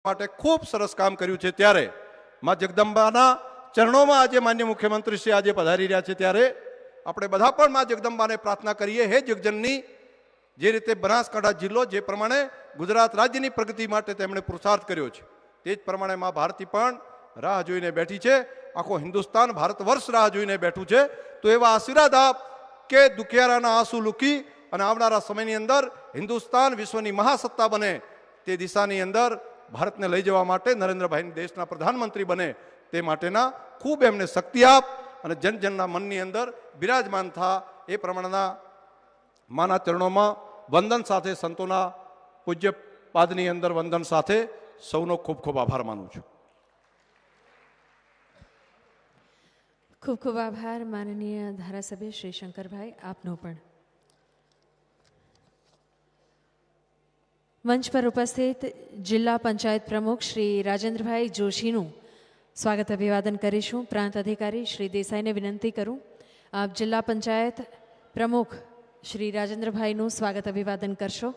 માટે ખૂબ સરસ કામ કર્યું છે ત્યારે માં જગદંબાના ચરણોમાં આજે માન્ય મુખ્યમંત્રી શ્રી આજે પધારી રહ્યા છે ત્યારે આપણે બધા પણ માં જગદંબાને પ્રાર્થના કરીએ, હે જગજનની, જે રીતે બનાસકાંઠા જિલ્લો જે પ્રમાણે ગુજરાત રાજ્યની પ્રગતિ માટે તેમણે પુરુષાર્થ કર્યો છે તે જ પ્રમાણે માં ભારતી પણ રાહ જોઈને બેઠી છે, આખો હિન્દુસ્તાન ભારત વર્ષ રાહ જોઈને બેઠું છે। તો એવા આશીર્વાદ આપ કે દુખિયારાના આંસુ લૂકી અને આવનારા સમયની અંદર હિન્દુસ્તાન વિશ્વની મહાસત્તા બને તે દિશાની અંદર ભારતને લઈ જવા માટે નરેન્દ્રભાઈ દેશના પ્રધાનમંત્રી બને તે માટેના ખૂબ એમને શક્તિ આપ અને જનજનના મનની અંદર બિરાજમાન થા એ પ્રમાણેના માના ચરણોમાં વંદન સાથે સંતોના પૂજ્ય પાદની અંદર વંદન સાથે સૌનો ખૂબ ખૂબ આભાર માનું છું। ખૂબ ખૂબ આભાર માનનીય ધારાસભ્ય શ્રી શંકરભાઈ, આપનો પણ। મંચ પર ઉપસ્થિત જિલ્લા પંચાયત પ્રમુખ શ્રી રાજેન્દ્રભાઈ જોશીનું સ્વાગત અભિવાદન કરીશું। પ્રાંત અધિકારી શ્રી દેસાઈને વિનંતી કરું આપ જિલ્લા પંચાયત પ્રમુખ શ્રી રાજેન્દ્રભાઈનું સ્વાગત અભિવાદન કરશો।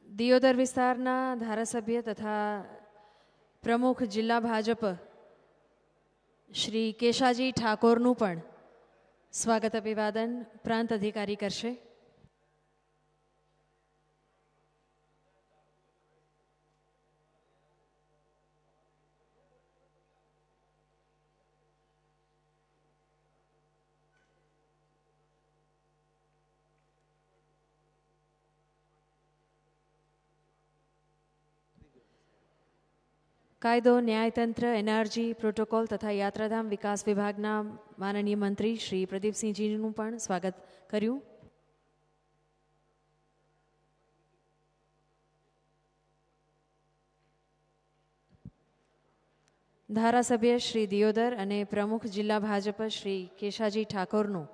દિયોદર વિસ્તારના ધારાસભ્ય તથા પ્રમુખ જિલ્લા ભાજપ શ્રી કેશાજી ઠાકોરનું પણ સ્વાગત અભિવાદન પ્રાંત અધિકારી કરશે। કાયદો ન્યાયતંત્ર એનઆરજી પ્રોટોકોલ તથા યાત્રાધામ વિકાસ વિભાગના માનનીય મંત્રી શ્રી પ્રદીપસિંહજીનું પણ સ્વાગત કર્યું। ધારાસભ્ય શ્રી દિયોદર અને પ્રમુખ જિલ્લા ભાજપ શ્રી કેશાજી ઠાકોરનું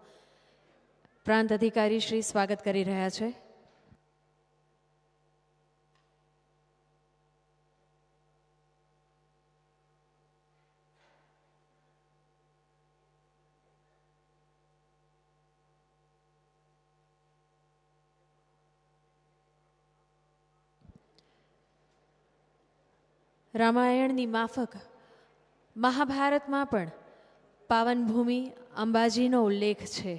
પ્રાંત અધિકારી શ્રી સ્વાગત કરી રહ્યા છે। રામાયણની માફક મહાભારતમાં પણ પાવનભૂમિ અંબાજીનો ઉલ્લેખ છે।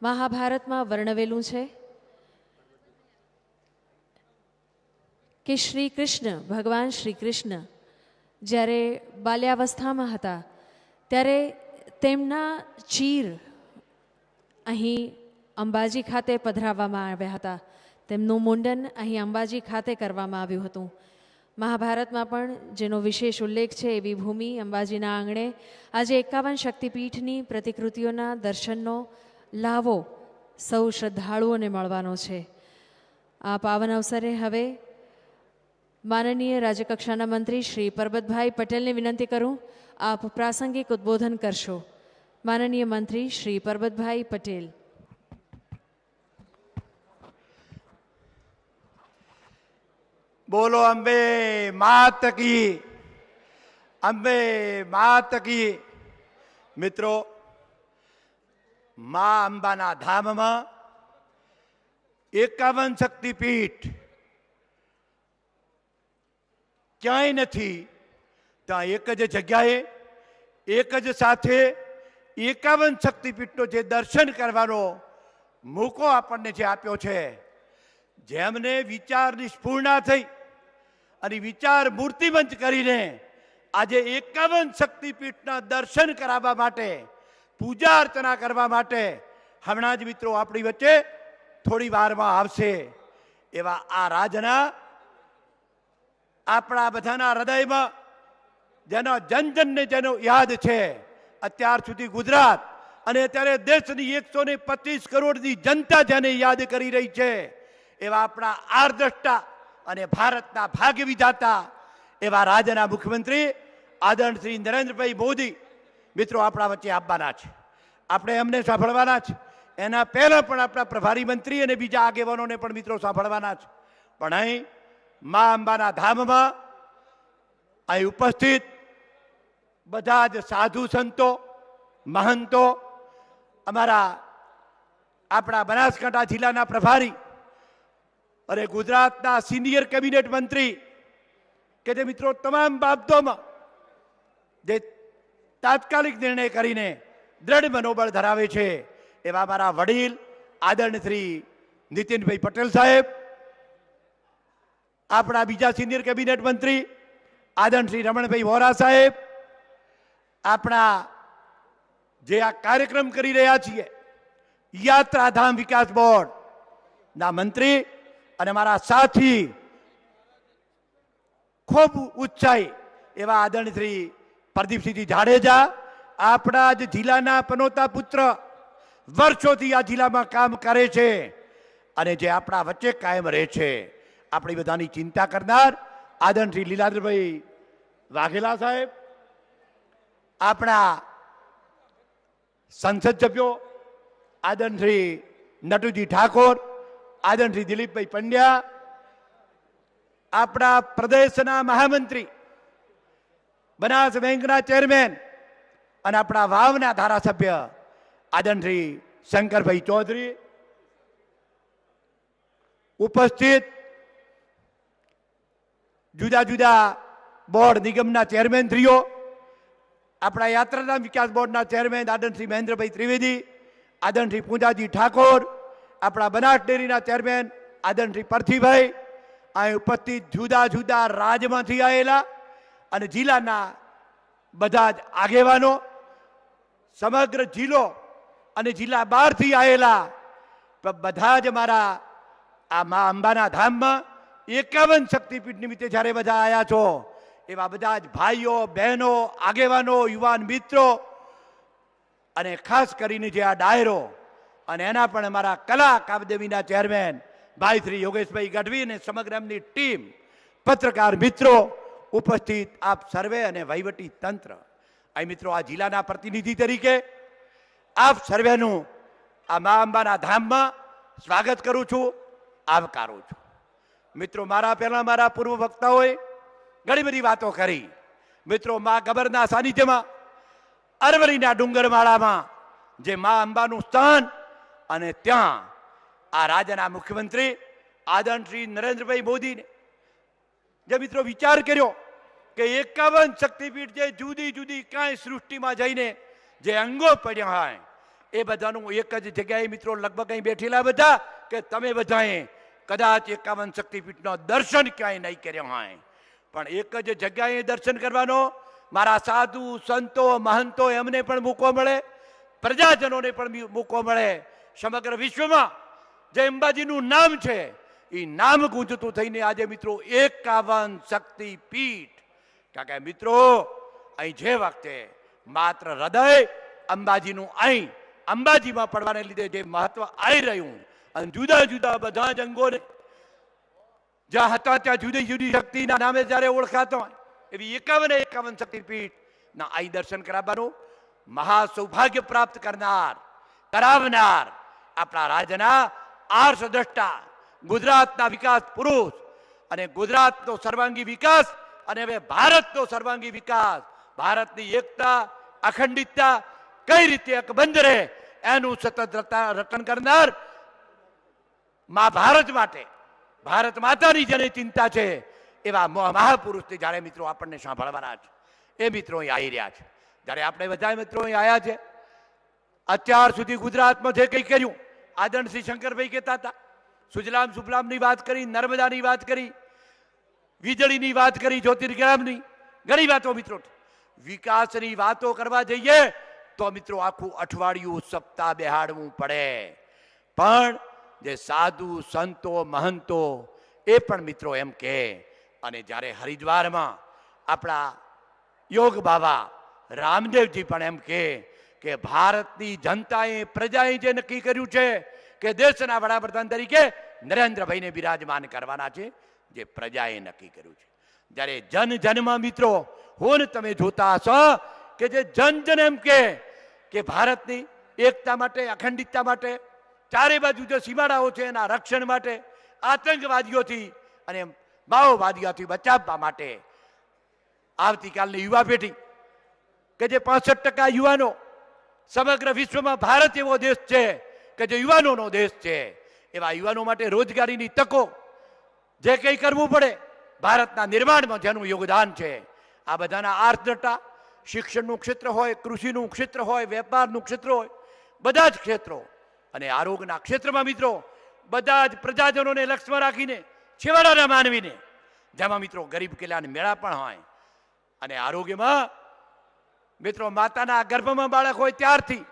મહાભારતમાં વર્ણવેલું છે કે શ્રી કૃષ્ણ, ભગવાન શ્રી કૃષ્ણ જ્યારે બાલ્યાવસ્થામાં હતા ત્યારે તેમના ચીર અહીં અંબાજી ખાતે પધરાવવામાં આવ્યા હતા, તેમનું મુંડન અહીં અંબાજી ખાતે કરવામાં આવ્યું હતું। મહાભારતમાં પણ જેનો વિશેષ ઉલ્લેખ છે એવી ભૂમિ અંબાજીના આંગણે આજે 51 શક્તિપીઠની પ્રતિકૃતિઓના દર્શનનો લાવો સૌ શ્રદ્ધાળુઓને મળવાનો છે। આ પાવન અવસરે હવે માનનીય રાજ્યકક્ષાના મંત્રી શ્રી પરબતભાઈ પટેલને વિનંતી કરું આપ પ્રાસંગિક ઉદ્બોધન કરશો। માનનીય મંત્રી શ્રી પરબતભાઈ પટેલ। बोलो अंबे मात की, अंबे मात की। मित्रों, मां अंबाना धाम में 51 शक्तिपीठ क्यांय नहीं, त्या एक ज जग्याए एक ज साथे 51 शक्तिपीठनो जे दर्शन करवानो मोको आपने जे आप्यो छे, जेमने विचारनी स्फूर्णा थई અને વિચાર મૂર્તિમંત કરીને આજે 51 શક્તિપીઠના દર્શન કરાવવા માટે, પૂજા અર્ચના કરવા માટે હમણાં જ મિત્રો આપણી વચ્ચે થોડી વારમાં આવશે એવા આ રાજના આપણા બધાના હૃદયમાં જેનો જનજનને જેનો યાદ છે, અત્યાર સુધી ગુજરાત અને અત્યારે દેશની 125 કરોડની જનતા જેને યાદ કરી રહી છે એવા આપણા આર્દ્રષ્ટા અને ભારતના ભાગ્ય વિધાતા એવા રાજ્યના મુખ્યમંત્રી આદરણીય શ્રી નરેન્દ્રભાઈ મોદી મિત્રો આપણા વચ્ચે આવવાના છે। આપણે એમને સાંભળવાના છે, એના પહેલા પણ આપણા પ્રભારી મંત્રી અને બીજા આગેવાનોને પણ મિત્રો સાંભળવાના છે। પણ અહીં મા અંબાના ધામમાં અહીં ઉપસ્થિત બધા જ સાધુ સંતો, મહંતો, આપણા બનાસકાંઠા જિલ્લાના પ્રભારી અને ગુજરાતના સિનિયર કેબિનેટ મંત્રી કે જે મિત્રો તમામ બાબતોમાં જે તાત્કાલિક નિર્ણય કરીને દ્રઢ મનોબળ ધરાવે છે એવા મારા વડીલ આદરણીય શ્રી નીતિનભાઈ પટેલ સાહેબ, આપણા બીજા સિનિયર કેબિનેટ મંત્રી આદરણીય શ્રી રમણભાઈ વોરા સાહેબ, આપણા જે આ કાર્યક્રમ કરી રહ્યા છીએ યાત્રાધામ વિકાસ બોર્ડ ના મંત્રી અને મારા સાથી ખૂબ ઉત્સાહી એવા આદરણીય શ્રી પ્રદીપસિંહજી જાડેજા, આપણા જ જિલ્લાના પનોતા પુત્ર, વર્ષોથી આ જિલ્લામાં કામ કરે છે અને જે આપણા વચ્ચે કાયમ રહે છે, આપણી બધાની ચિંતા કરનાર આદરણીય શ્રી લીલાધરભાઈ વાઘેલા સાહેબ, આપણા સંસદ સભ્યો આદરણીય શ્રી નટુજી ઠાકોર, આદરણીય શ્રી દિલીપભાઈ પંડ્યા, આપણા પ્રદેશના મહામંત્રી, બનાસ બેંકના ચેરમેન અને આપણા વાવના ધારાસભ્ય આદરણીય શ્રી શંકરભાઈ ચૌધરી, ઉપસ્થિત જુદા જુદા બોર્ડ નિગમના ચેરમેન શ્રીઓ, આપણા યાત્રાધામ વિકાસ બોર્ડના ચેરમેન આદરણીય શ્રી મહેન્દ્રભાઈ ત્રિવેદી, આદરણીય શ્રી પૂંજાજી ઠાકોર, આપણા બનાસ ડેરીના ચેરમેન આદરણીય શ્રી પરથીભાઈ, અહીં ઉપસ્થિત જુદા જુદા રાજ્યમાંથી આવેલા અને જિલ્લાના બધા જ આગેવાનો, સમગ્ર જિલ્લો અને જિલ્લા બહારથી આવેલા બધા જ મારા આ મા અંબાના ધામમાં 51 શક્તિપીઠ નિમિત્તે જ્યારે બધા આવ્યા છો એવા બધા જ ભાઈઓ, બહેનો, આગેવાનો, યુવાન મિત્રો અને ખાસ કરીને જે આ ડાયરો અને એના પણ અમારા કલા અકાદમીના ચેરમેન ભાઈ શ્રી યોગેશભાઈ ગઢવી અને સમગ્ર એમની ટીમ, પત્રકાર મિત્રો, ઉપસ્થિત આપ સર્વે અને વહીવટી તંત્ર, અહીં મિત્રો આ જિલ્લાના પ્રતિનિધિ તરીકે આપ સર્વેનું આ મા અંબાના ધામમાં સ્વાગત કરું છું, આવકારું છું. મિત્રો મારા પૂર્વ વક્તાઓએ ઘણી બધી વાતો કરી. મિત્રો મા ગબરના સાનિધ્યમાં અરવલ્લીના ડુંગરમાળામાં જે મા અંબાનું સ્થાન અને ત્યાં આ રાજ્યના મુખ્યમંત્રી આદરણીય શ્રી નરેન્દ્રભાઈ મોદીને જે મિત્રો વિચાર કર્યો કે 51 શક્તિપીઠ જે જુદી જુદી કાંઈ સૃષ્ટિમાં જઈને જે અંગો પડ્યા હોય એ બધાનું એક જ જગ્યાએ મિત્રો લગભગ અહીં બેઠેલા બધા કે તમે બધાએ કદાચ 51 શક્તિપીઠનો દર્શન ક્યાંય નહીં કર્યા હોય પણ એક જ જગ્યાએ દર્શન કરવાનો મારા સાધુ સંતો મહંતો એમને પણ મોકો મળે, પ્રજાજનોને પણ મોકો મળે. સમગ્ર વિશ્વમાં જે અંબાજીનું નામ છે એ નામ ગુંજતું થઈને આજે મિત્રો 51 શક્તિપીઠ, કારણ કે મિત્રો અહીં જે વખતે માત્ર હૃદય અંબાજીનું અહીં અંબાજીમાં પડવાને લીધે જે મહત્વ આવી રહ્યું અને જુદા જુદા બધા જ અંગોને જ્યાં હતા ત્યાં જુદી જુદી શક્તિના નામે જ્યારે ઓળખાતો હોય એવી 51 શક્તિપીઠના અહીં દર્શન કરાવવાનું મહા સૌભાગ્ય પ્રાપ્ત કરનાર કરાવનાર આપણા રાજ્યના આર્ષદ્રષ્ટા, ગુજરાતના વિકાસ પુરુષ અને ગુજરાતનો સર્વાંગી વિકાસ અને હવે ભારતનો સર્વાંગી વિકાસ, ભારતની એકતા અખંડિતતા કઈ રીતે અકબંધ રહે એનું સતત રટન કરનાર મા ભારત માટે, ભારત માતાની જેને ચિંતા છે એવા મહાપુરુષને જ્યારે મિત્રો આપણને સાંભળવાના છે એ મિત્રો અહીં આવી રહ્યા છે. જ્યારે આપણે બધા મિત્રો અહીં આવ્યા છે, અત્યાર સુધી ગુજરાતમાં જે કંઈ કર્યું આદરણીય શ્રી શંકરભાઈ કહેતા હતા, સુજલામ સુફલામની વાત કરી, નર્મદાની વાત કરી, વીજળીની વાત કરી, જ્યોતિર્ગ્રામની ઘણી વાતો મિત્રો. વિકાસની વાતો કરવા જઈએ તો મિત્રો આખું અઠવાડિયું સપ્તાહ બેહાડવું પડે, પણ જે સાધુ સંતો મહંતો એ પણ મિત્રો એમ કહે. અને જ્યારે હરિદ્વારમાં આપણા યોગ બાબા રામદેવજી પણ એમ કહે કે ભારતની જનતાએ પ્રજાએ જે નક્કી કર્યું છે કે દેશના વડાપ્રધાન તરીકે નરેન્દ્રભાઈને બિરાજમાન કરવાના છે, જે પ્રજાએ નક્કી કર્યું છે. જ્યારે જન જનમાં મિત્રો હું તમે જોતા હશો કે જે જન જન એમ કે ભારતની એકતા માટે, અખંડિતતા માટે, ચારે બાજુ જે સીમાડાઓ છે એના રક્ષણ માટે, આતંકવાદીઓથી અને માઓવાદીઓથી બચાવવા માટે આવતીકાલની યુવા પેઢી કે જે 65% યુવાનો, સમગ્ર વિશ્વમાં ભારત એવો દેશ છે કે જે યુવાનોનો દેશ છે, એવા યુવાનો માટે રોજગારીની તકો, જે કંઈ કરવું પડે ભારતના નિર્માણમાં જેનું યોગદાન છે, આ બધાના આર્થડટા, શિક્ષણનું ક્ષેત્ર હોય, કૃષિનું ક્ષેત્ર હોય, વેપારનું ક્ષેત્ર હોય, બધા જ ક્ષેત્રો અને આરોગ્યના ક્ષેત્રમાં મિત્રો બધા જ પ્રજાજનોને લક્ષ્યમાં રાખીને છેવાડાના માનવીને, જેમાં મિત્રો ગરીબ કલ્યાણ મેળા પણ હોય, અને આરોગ્યમાં મિત્રો માતાના ગર્ભમાં બાળક હોય ત્યારથી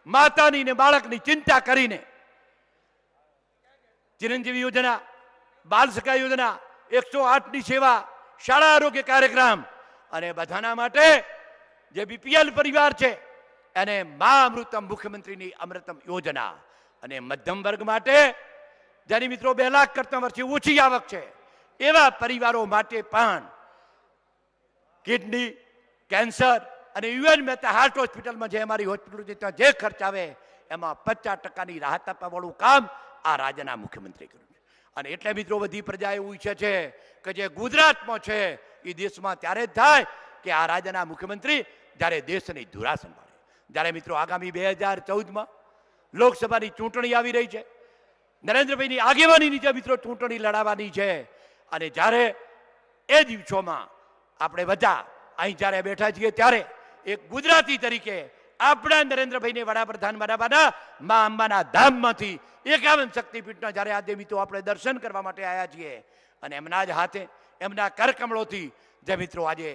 માતાની ને બાળકની ચિંતા કરીને ચિરંજીવી યોજના, બાલ સખા યોજના, 108ની સેવા, શાળા આરોગ્ય કાર્યક્રમ અને બધાના માટે જે બીપીએલ પરિવાર છે એને મા અમૃતમ, મુખ્યમંત્રીની અમૃતમ યોજના, અને મધ્યમ વર્ગ માટે જેની મિત્રો 2 લાખ કરતા વર્ષે ઓછી આવક છે એવા પરિવારો માટે પણ કિડની, કેન્સર અને યુએન મહેતા હાર્ટ હોસ્પિટલમાં જે અમારી હોસ્પિટલ છે ત્યાં જે ખર્ચ આવે એમાં 50%ની રાહત આપવાવાળું કામ આ રાજ્યના મુખ્યમંત્રી કર્યું છે. અને એટલે મિત્રો બધી પ્રજા એવું ઈચ્છે છે કે જે ગુજરાતમાં છે એ દેશમાં ત્યારે જ થાય કે આ રાજ્યના મુખ્યમંત્રી જ્યારે દેશની ધુરા સંભાળે. જ્યારે મિત્રો આગામી 2014માં લોકસભાની ચૂંટણી આવી રહી છે, નરેન્દ્રભાઈની આગેવાની નીચે મિત્રો ચૂંટણી લડાવવાની છે, અને જ્યારે એ દિવસોમાં આપણે બધા અહીં જ્યારે બેઠા છીએ ત્યારે એક ગુજરાતી તરીકે આપણા નરેન્દ્રભાઈને વડાપ્રધાન બનાવવાના મા અંબાના ધામમાંથી 51 શક્તિપીઠના જ્યારે આજે મિત્રો આપણે દર્શન કરવા માટે આવ્યા છીએ, અને એમના જ હાથે, એમના કરકમળોથી જે મિત્રો આજે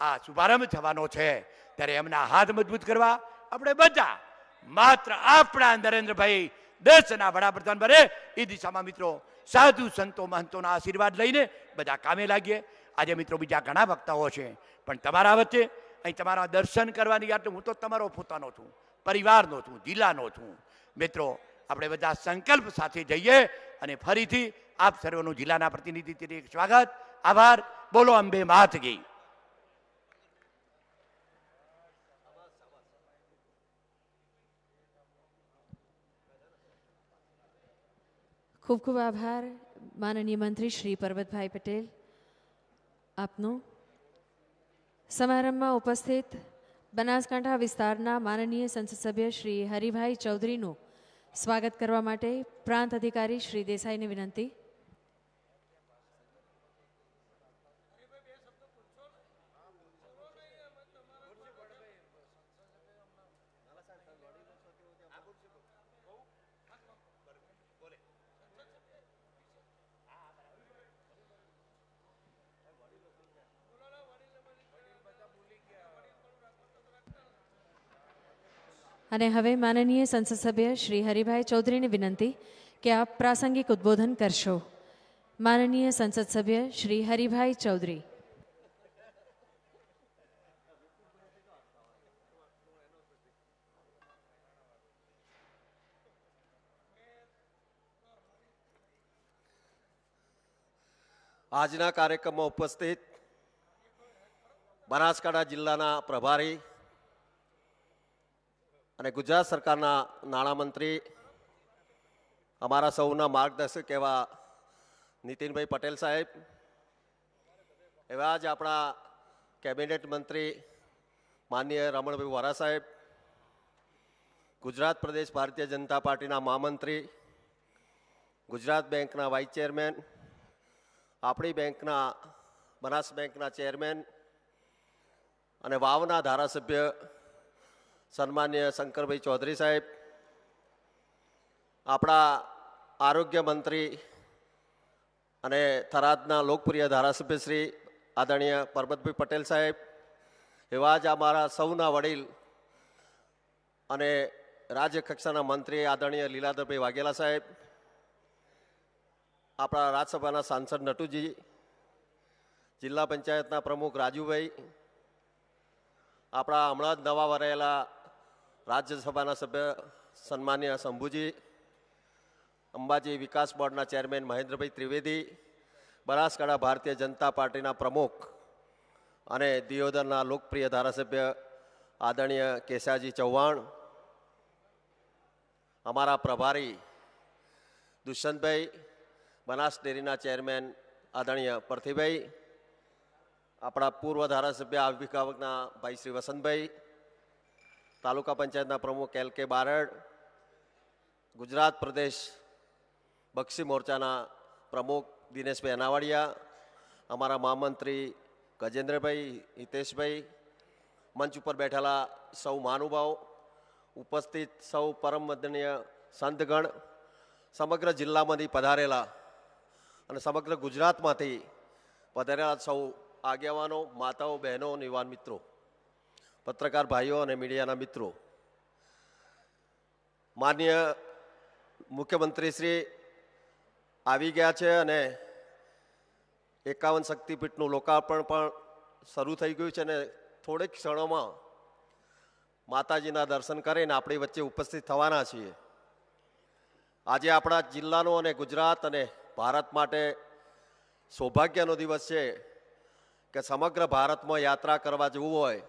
આ શુભારંભ થવાનો છે, ત્યારે એમના હાથ મજબૂત કરવા આપણે બધા માત્ર આપણા નરેન્દ્રભાઈ દેશના વડાપ્રધાન બને એ દિશામાં મિત્રો સાધુ સંતો મહંતોના આશીર્વાદ લઈને બધા કામે લાગીએ. આજે મિત્રો બીજા ઘણા વક્તાઓ છે, પણ તમારા વચ્ચે અહીં તમારા દર્શન કરવાની યાદ, હું તો તમારો પોતાનો છું, પરિવારનો છું, જિલ્લાનો છું. મિત્રો આપણે બધા સંકલ્પ સાથે જઈએ અને ફરીથી આપ સર્વનું જિલ્લાના પ્રતિનિધિ તરીકે સ્વાગત, આભાર. બોલો અંબે માત કી. ખૂબ ખૂબ આભાર માનનીય મંત્રી શ્રી પરબતભાઈ પટેલ આપનો. સમારંભમાં ઉપસ્થિત બનાસકાંઠા વિસ્તારના માનનીય સંસદ સભ્ય શ્રી હરિભાઈ ચૌધરીનું સ્વાગત કરવા માટે પ્રાંત અધિકારી શ્રી દેસાઈને વિનંતી. અને હવે માનનીય સંસદ સભ્ય શ્રી હરિભાઈ ચૌધરીને વિનંતી કે આપ પ્રાસંગિક ઉદ્બોધન કરશો. માનનીય સંસદ સભ્ય શ્રી હરિભાઈ ચૌધરી. આજના કાર્યક્રમમાં ઉપસ્થિત બનાસકાંઠા જિલ્લાના પ્રભારી અને ગુજરાત સરકારના નાણામંત્રી, અમારા સૌના માર્ગદર્શક એવા નીતિનભાઈ પટેલ સાહેબ, એવા જ આપણા કેબિનેટ મંત્રી માનનીય રમણભાઈ વોરા સાહેબ, ગુજરાત પ્રદેશ ભારતીય જનતા પાર્ટીના મહામંત્રી, ગુજરાત બેંકના વાઇસ ચેરમેન, આપણી બેંકના બનાસ બેંકના ચેરમેન અને વાવના ધારાસભ્ય સન્માન્ય શંકરભાઈ ચૌધરી સાહેબ, આપણા આરોગ્ય મંત્રી અને થરાદના લોકપ્રિય ધારાસભ્ય શ્રી આદરણીય પરબતભાઈ પટેલ સાહેબ, એવા જ અમારા સૌના વડીલ અને રાજ્ય કક્ષાના મંત્રી આદરણીય લીલાધરભાઈ વાઘેલા સાહેબ, આપણા રાજ્યસભાના સાંસદ નટુજી, જિલ્લા પંચાયતના પ્રમુખ રાજુભાઈ, આપણા હમણાં જ નવા વરાયેલા રાજ્યસભાના સભ્ય સન્માન્ય શંભુજી, અંબાજી વિકાસ બોર્ડના ચેરમેન મહેન્દ્રભાઈ ત્રિવેદી, બનાસકાંઠા ભારતીય જનતા પાર્ટીના પ્રમુખ અને દિયોદરના લોકપ્રિય ધારાસભ્ય આદરણીય કેશાજી ચૌહાણ, અમારા પ્રભારી દુષ્યંતભાઈ, બનાસ ડેરીના ચેરમેન આદરણીય પરથીભાઈ, આપણા પૂર્વ ધારાસભ્ય આ વિભાગના ભાઈ શ્રી વસંતભાઈ, તાલુકા પંચાયતના પ્રમુખ LK બારડ, ગુજરાત પ્રદેશ બક્ષી મોરચાના પ્રમુખ દિનેશભાઈ અનાવાડિયા, અમારા મહામંત્રી ગજેન્દ્રભાઈ, હિતેશભાઈ, મંચ ઉપર બેઠેલા સૌ મહાનુભાવ, ઉપસ્થિત સૌ પરમ વંદનીય સંતગણ, સમગ્ર જિલ્લામાંથી પધારેલા અને સમગ્ર ગુજરાતમાંથી પધારેલા સૌ આગેવાનો, માતાઓ, બહેનો, યુવાન મિત્રો, પત્રકાર ભાઈઓ અને મીડિયાના મિત્રો, માનનીય મુખ્યમંત્રી શ્રી આવી ગયા છે અને 51 શક્તિપીઠનું લોકાર્પણ પણ શરૂ થઈ ગયું છે અને થોડીક ક્ષણોમાં માતાજીના દર્શન કરીને આપણી વચ્ચે ઉપસ્થિત થવાના છીએ. આજે આપણા જિલ્લાનો અને ગુજરાત અને ભારત માટે સૌભાગ્યનો દિવસ છે કે સમગ્ર ભારતમાં યાત્રા કરવા જવું હોય,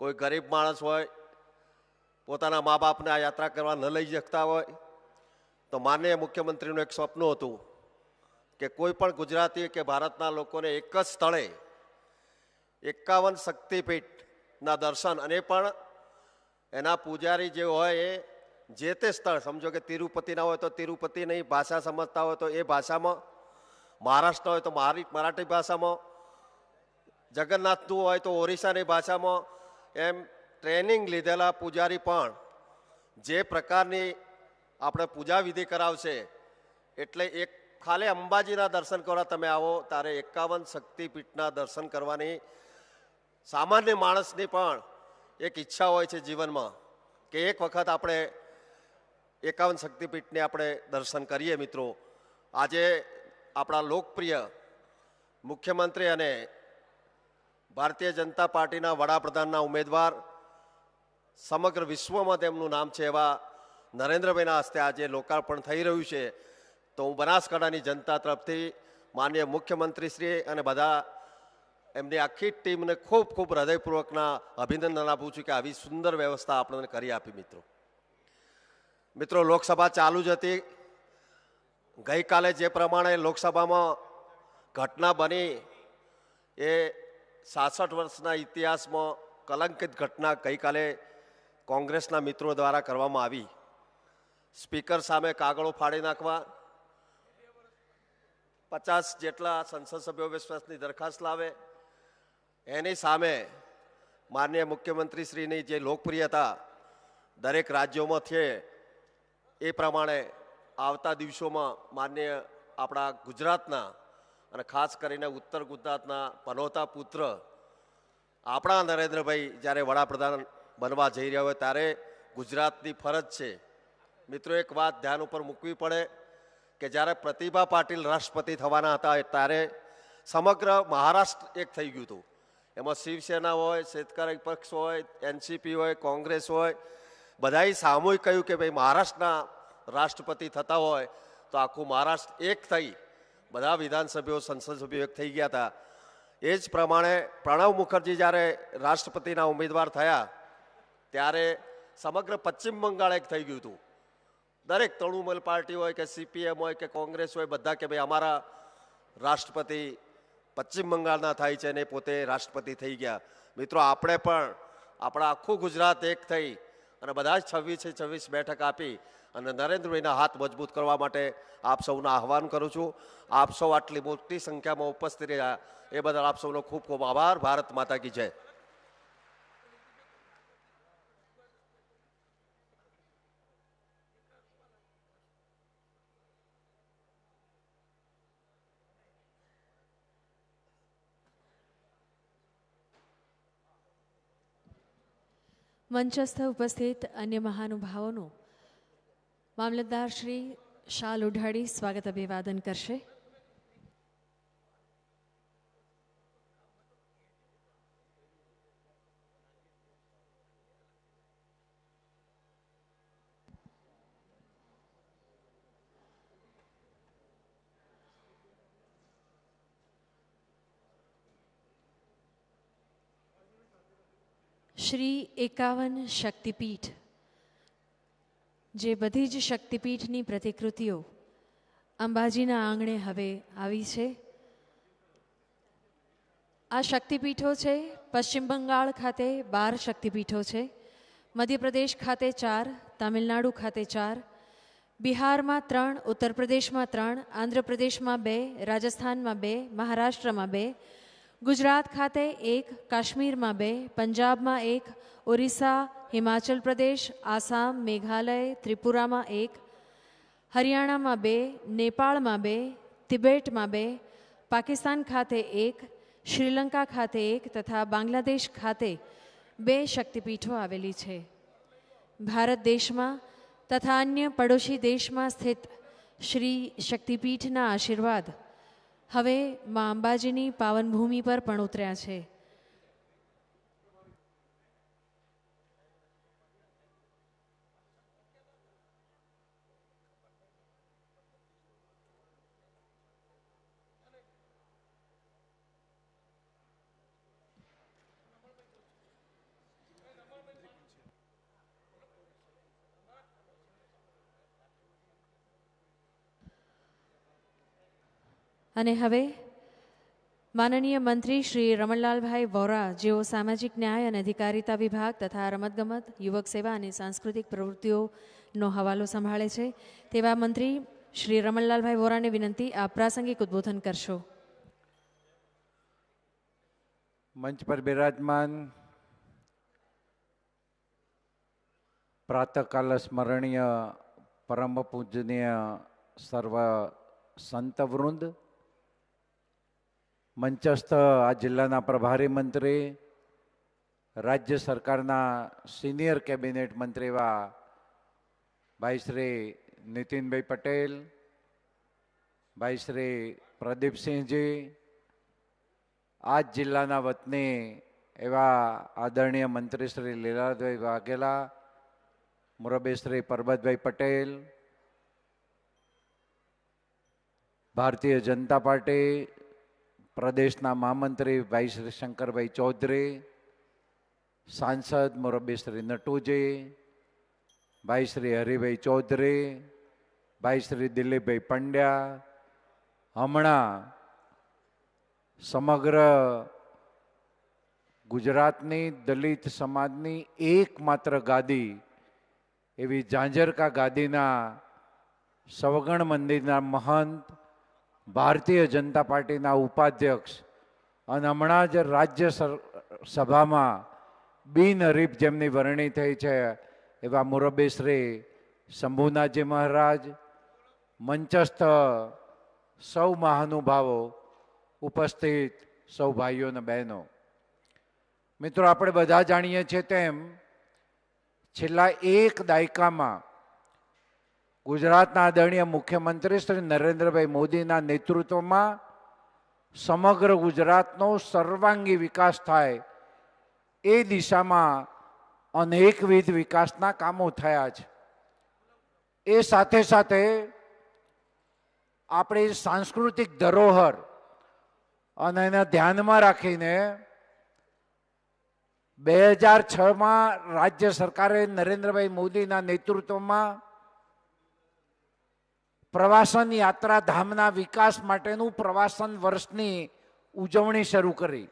કોઈ ગરીબ માણસ હોય, પોતાના મા બાપને આ યાત્રા કરવા ન લઈ શકતા હોય, તો માનનીય મુખ્યમંત્રીનું એક સ્વપ્ન હતું કે કોઈ પણ ગુજરાતી કે ભારતના લોકોને એક જ સ્થળે 51 શક્તિપીઠના દર્શન, અને પણ એના પૂજારી જે હોય એ જે તે સ્થળ, સમજો કે તિરુપતિના હોય તો તિરુપતિની ભાષા સમજતા હોય તો એ ભાષામાં, મહારાષ્ટ્ર હોય તો મરાઠી ભાષામાં, જગન્નાથનું હોય તો ઓરિસ્સાની ભાષામાં, એમ ટ્રેનિંગ લીધેલા પૂજારી પણ જે પ્રકારની આપણે પૂજા વિધિ કરાવશે. એટલે એક ખાલી અંબાજીના દર્શન કરવા તમે આવો ત્યારે 51 શક્તિપીઠના દર્શન કરવાની સામાન્ય માણસની પણ એક ઈચ્છા હોય છે જીવનમાં કે એક વખત આપણે 51 શક્તિપીઠને આપણે દર્શન કરીએ. મિત્રો, આજે આપણા લોકપ્રિય મુખ્યમંત્રી અને ભારતીય જનતા પાર્ટીના વડાપ્રધાનના ઉમેદવાર, સમગ્ર વિશ્વમાં તેમનું નામ છે એવા નરેન્દ્રભાઈના હસ્તે આજે લોકાર્પણ થઈ રહ્યું છે. તો હું બનાસકાંઠાની જનતા તરફથી માનનીય મુખ્યમંત્રીશ્રી અને બધા એમની આખી ટીમને ખૂબ ખૂબ હૃદયપૂર્વકના અભિનંદન આપું છું કે આવી સુંદર વ્યવસ્થા આપણને કરી આપી. મિત્રો, લોકસભા ચાલુ જ હતી. ગઈકાલે જે પ્રમાણે લોકસભામાં ઘટના બની એ 66 વર્ષના ઇતિહાસમાં કલંકિત ઘટના ગઈકાલે કોંગ્રેસના મિત્રો દ્વારા કરવામાં આવી. સ્પીકર સામે કાગળો ફાડી નાખવા, 50 જેટલા સંસદ સભ્યો વિશ્વાસની દરખાસ્ત લાવે, એની સામે માનનીય મુખ્યમંત્રીશ્રીની જે લોકપ્રિયતા દરેક રાજ્યોમાં છે એ પ્રમાણે આવતા દિવસોમાં માનનીય આપણા ગુજરાતના અને ખાસ કરીને ઉત્તર ગુજરાતના પનોતા પુત્ર આપણા નરેન્દ્રભાઈ જ્યારે વડાપ્રધાન બનવા જઈ રહ્યા હોય ત્યારે ગુજરાતની ફરજ છે. મિત્રો, એક વાત ધ્યાન ઉપર મૂકવી પડે કે જ્યારે પ્રતિભા પાટીલ રાષ્ટ્રપતિ થવાના હતા ત્યારે સમગ્ર મહારાષ્ટ્ર એક થઈ ગયું હતું. એમાં શિવસેના હોય, શેતકરી પક્ષ હોય, NCP હોય, કોંગ્રેસ હોય, બધાએ સામૂહિક કહ્યું કે ભાઈ મહારાષ્ટ્રના રાષ્ટ્રપતિ થતા હોય તો આખું મહારાષ્ટ્ર એક થઈ, બધા વિધાનસભ્યો, સંસદ સભ્યો એક થઈ ગયા હતા. એ જ પ્રમાણે પ્રણવ મુખર્જી જ્યારે રાષ્ટ્રપતિના ઉમેદવાર થયા ત્યારે સમગ્ર પશ્ચિમ બંગાળ એક થઈ ગયું હતું. દરેક તૃણમૂલ પાર્ટી હોય કે CPM હોય કે કોંગ્રેસ હોય, બધા કે ભાઈ અમારા રાષ્ટ્રપતિ પશ્ચિમ બંગાળના થાય છે અને પોતે રાષ્ટ્રપતિ થઈ ગયા. મિત્રો, આપણે પણ આપણા આખું ગુજરાત એક થઈ અને બધા જ 26 બેઠક આપી અને નરેન્દ્રભાઈના હાથ મજબૂત કરવા માટે આપ સૌને આહવાન કરું છું. આપ સૌ આટલી મોટી સંખ્યામાં ઉપસ્થિત રહ્યા એ બદલ આપ સૌનો ખૂબ ખૂબ આભાર. ભારત માતા કી જય. મંચસ્થ ઉપસ્થિત અન્ય મહાનુભાવોનું મામલતદાર શ્રી શાલ ઉઢાડી સ્વાગત અભિવાદન કરશે. શ્રી 51 શક્તિપીઠ, જે બધી જ શક્તિપીઠની પ્રતિકૃતિઓ અંબાજીના આંગણે હવે આવી છે, આ શક્તિપીઠો છે. પશ્ચિમ બંગાળ ખાતે 12 શક્તિપીઠો છે, મધ્યપ્રદેશ ખાતે 4, તમિલનાડુ ખાતે 4, બિહારમાં 3, ઉત્તર પ્રદેશમાં 3, આંધ્રપ્રદેશમાં 2, રાજસ્થાનમાં 2, મહારાષ્ટ્રમાં 2, ગુજરાત ખાતે 1, કાશ્મીરમાં 2, પંજાબમાં 1, ઓરિસ્સા, હિમાચલ પ્રદેશ, આસામ, મેઘાલય, ત્રિપુરામાં 1, હરિયાણામાં 2, નેપાળમાં 2, તિબેટમાં 2, પાકિસ્તાન ખાતે 1, શ્રીલંકા ખાતે 1 તથા બાંગ્લાદેશ ખાતે 2 શક્તિપીઠો આવેલી છે. ભારત દેશમાં તથા અન્ય પડોશી દેશમાં સ્થિત શ્રી શક્તિપીઠના આશીર્વાદ હવે મા અંબાજીની પાવનભૂમિ પર પણ ઉતર્યા છે. અને હવે માનનીય મંત્રી શ્રી રમણલાલભાઈ વોરા, જેઓ સામાજિક ન્યાય અને અધિકારિતા વિભાગ તથા રમતગમત, યુવક સેવા અને સાંસ્કૃતિક પ્રવૃત્તિઓનો હવાલો સંભાળે છે, તેવા મંત્રી શ્રી રમણલાલભાઈ વોરાને વિનંતી, આપ પ્રાસંગિક ઉદ્બોધન કરશો. મંચ પર બિરાજમાન પ્રાતઃકાલ સ્મરણીય પરમ પૂજનીય સર્વ સંતવૃંદ, મંચસ્થ આ જિલ્લાના પ્રભારી મંત્રી, રાજ્ય સરકારના સિનિયર કેબિનેટ મંત્રી એવા ભાઈ શ્રી નીતિનભાઈ પટેલ, ભાઈ શ્રી પ્રદીપસિંહજી, આ જ જિલ્લાના વતની એવા આદરણીય મંત્રી શ્રી લીલાભાઈ વાઘેલા, મુરબ્બી શ્રી પરબતભાઈ પટેલ, ભારતીય જનતા પાર્ટી પ્રદેશના મહામંત્રી ભાઈ શ્રી શંકરભાઈ ચૌધરી, સાંસદ મુરબ્બી શ્રી નટુજી, ભાઈ શ્રી હરિભાઈ ચૌધરી, ભાઈ શ્રી દિલીપભાઈ પંડ્યા, હમણાં સમગ્ર ગુજરાતની દલિત સમાજની એકમાત્ર ગાદી એવી ઝાંઝરકા ગાદીના સવગણ મંદિરના મહંત, ભારતીય જનતા પાર્ટીના ઉપાધ્યક્ષ અને હમણાં જ રાજ્ય સભામાં બિનહરીફ જેમની વરણી થઈ છે એવા મુરબ્બી શ્રી શંભુનાથજી મહારાજ, મંચસ્થ સૌ મહાનુભાવો, ઉપસ્થિત સૌ ભાઈઓ અને બહેનો, મિત્રો, આપણે બધા જાણીએ છીએ તેમ છેલ્લા એક દાયકામાં ગુજરાતના આદરણીય મુખ્યમંત્રી શ્રી નરેન્દ્રભાઈ મોદીના નેતૃત્વમાં સમગ્ર ગુજરાતનો સર્વાંગી વિકાસ થાય એ દિશામાં અનેકવિધ વિકાસના કામો થયા છે. એ સાથે સાથે આપણી સાંસ્કૃતિક ધરોહર અને એને ધ્યાનમાં રાખીને 2006માં રાજ્ય સરકારે નરેન્દ્રભાઈ મોદીના નેતૃત્વમાં પ્રવાસન યાત્રા ધામના વિકાસ માટેનું પ્રવાસન વર્ષની ઉજવણી શરૂ કરી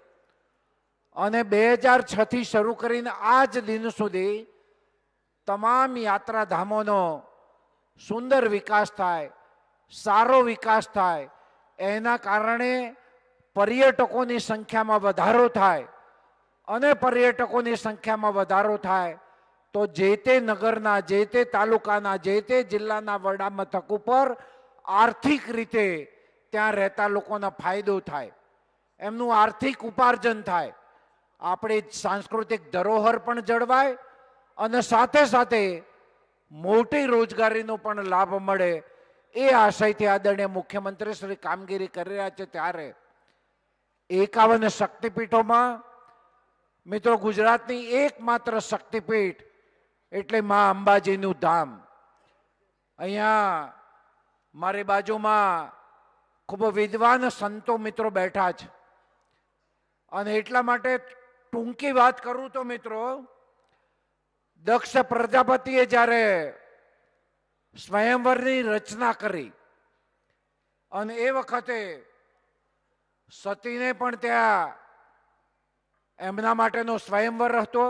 અને 2006થી શરૂ કરીને આજ દિન સુધી તમામ યાત્રાધામોનો સુંદર વિકાસ થાય, સારો વિકાસ થાય, એના કારણે પર્યટકોની સંખ્યામાં વધારો થાય અને પર્યટકોની સંખ્યામાં વધારો થાય તો જે તે નગરના, જે તે તાલુકાના, જે તે જિલ્લાના વડા મથક ઉપર આર્થિક રીતે ત્યાં રહેતા લોકોને ફાયદો થાય, એમનું આર્થિક ઉપાર્જન થાય, આપણી સાંસ્કૃતિક ધરોહર પણ જળવાય અને સાથે સાથે મોટી રોજગારીનો પણ લાભ મળે. એ આશયથી આદરણીય મુખ્યમંત્રી શ્રી કામગીરી કરી રહ્યા છે. ત્યારે 51 શક્તિપીઠોમાં મિત્રો ગુજરાતની એકમાત્ર શક્તિપીઠ એટલે મા અંબાજીનું ધામ. અહીંયા મારી બાજુમાં ખૂબ વિદ્વાન સંતો મિત્રો બેઠા છે અને એટલા માટે ટૂંકી વાત કરું તો મિત્રો, દક્ષ પ્રજાપતિએ જ્યારે સ્વયંવરની રચના કરી અને એ વખતે સતીને પણ ત્યાં એમના માટેનો સ્વયંવર હતો.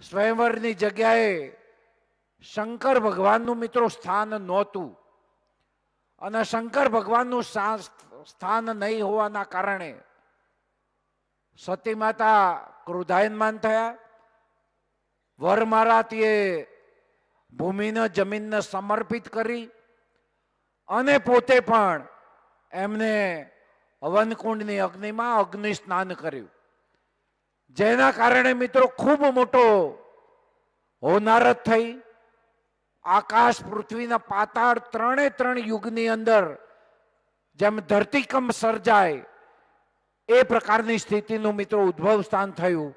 સ્વયંવરની જગ્યાએ શંકર ભગવાનનું મિત્રો સ્થાન નહોતું અને શંકર ભગવાનનું સ્થાન નહીં હોવાના કારણે સતી માતા ક્રોધાયમાન થયા. વરમારાતીએ ભૂમિને જમીનને સમર્પિત કરી અને પોતે પણ એમને હવનકુંડની અગ્નિમાં અગ્નિ સ્નાન કર્યું, જેના કારણે મિત્રો ખૂબ મોટો હોનારત થઈ. આકાશ, પૃથ્વીના પાતાળ ત્રણ યુગની અંદર જેમ ધરતીકંપ સર્જાય એ પ્રકારની સ્થિતિનું મિત્રો ઉદ્ભવ સ્થાન થયું.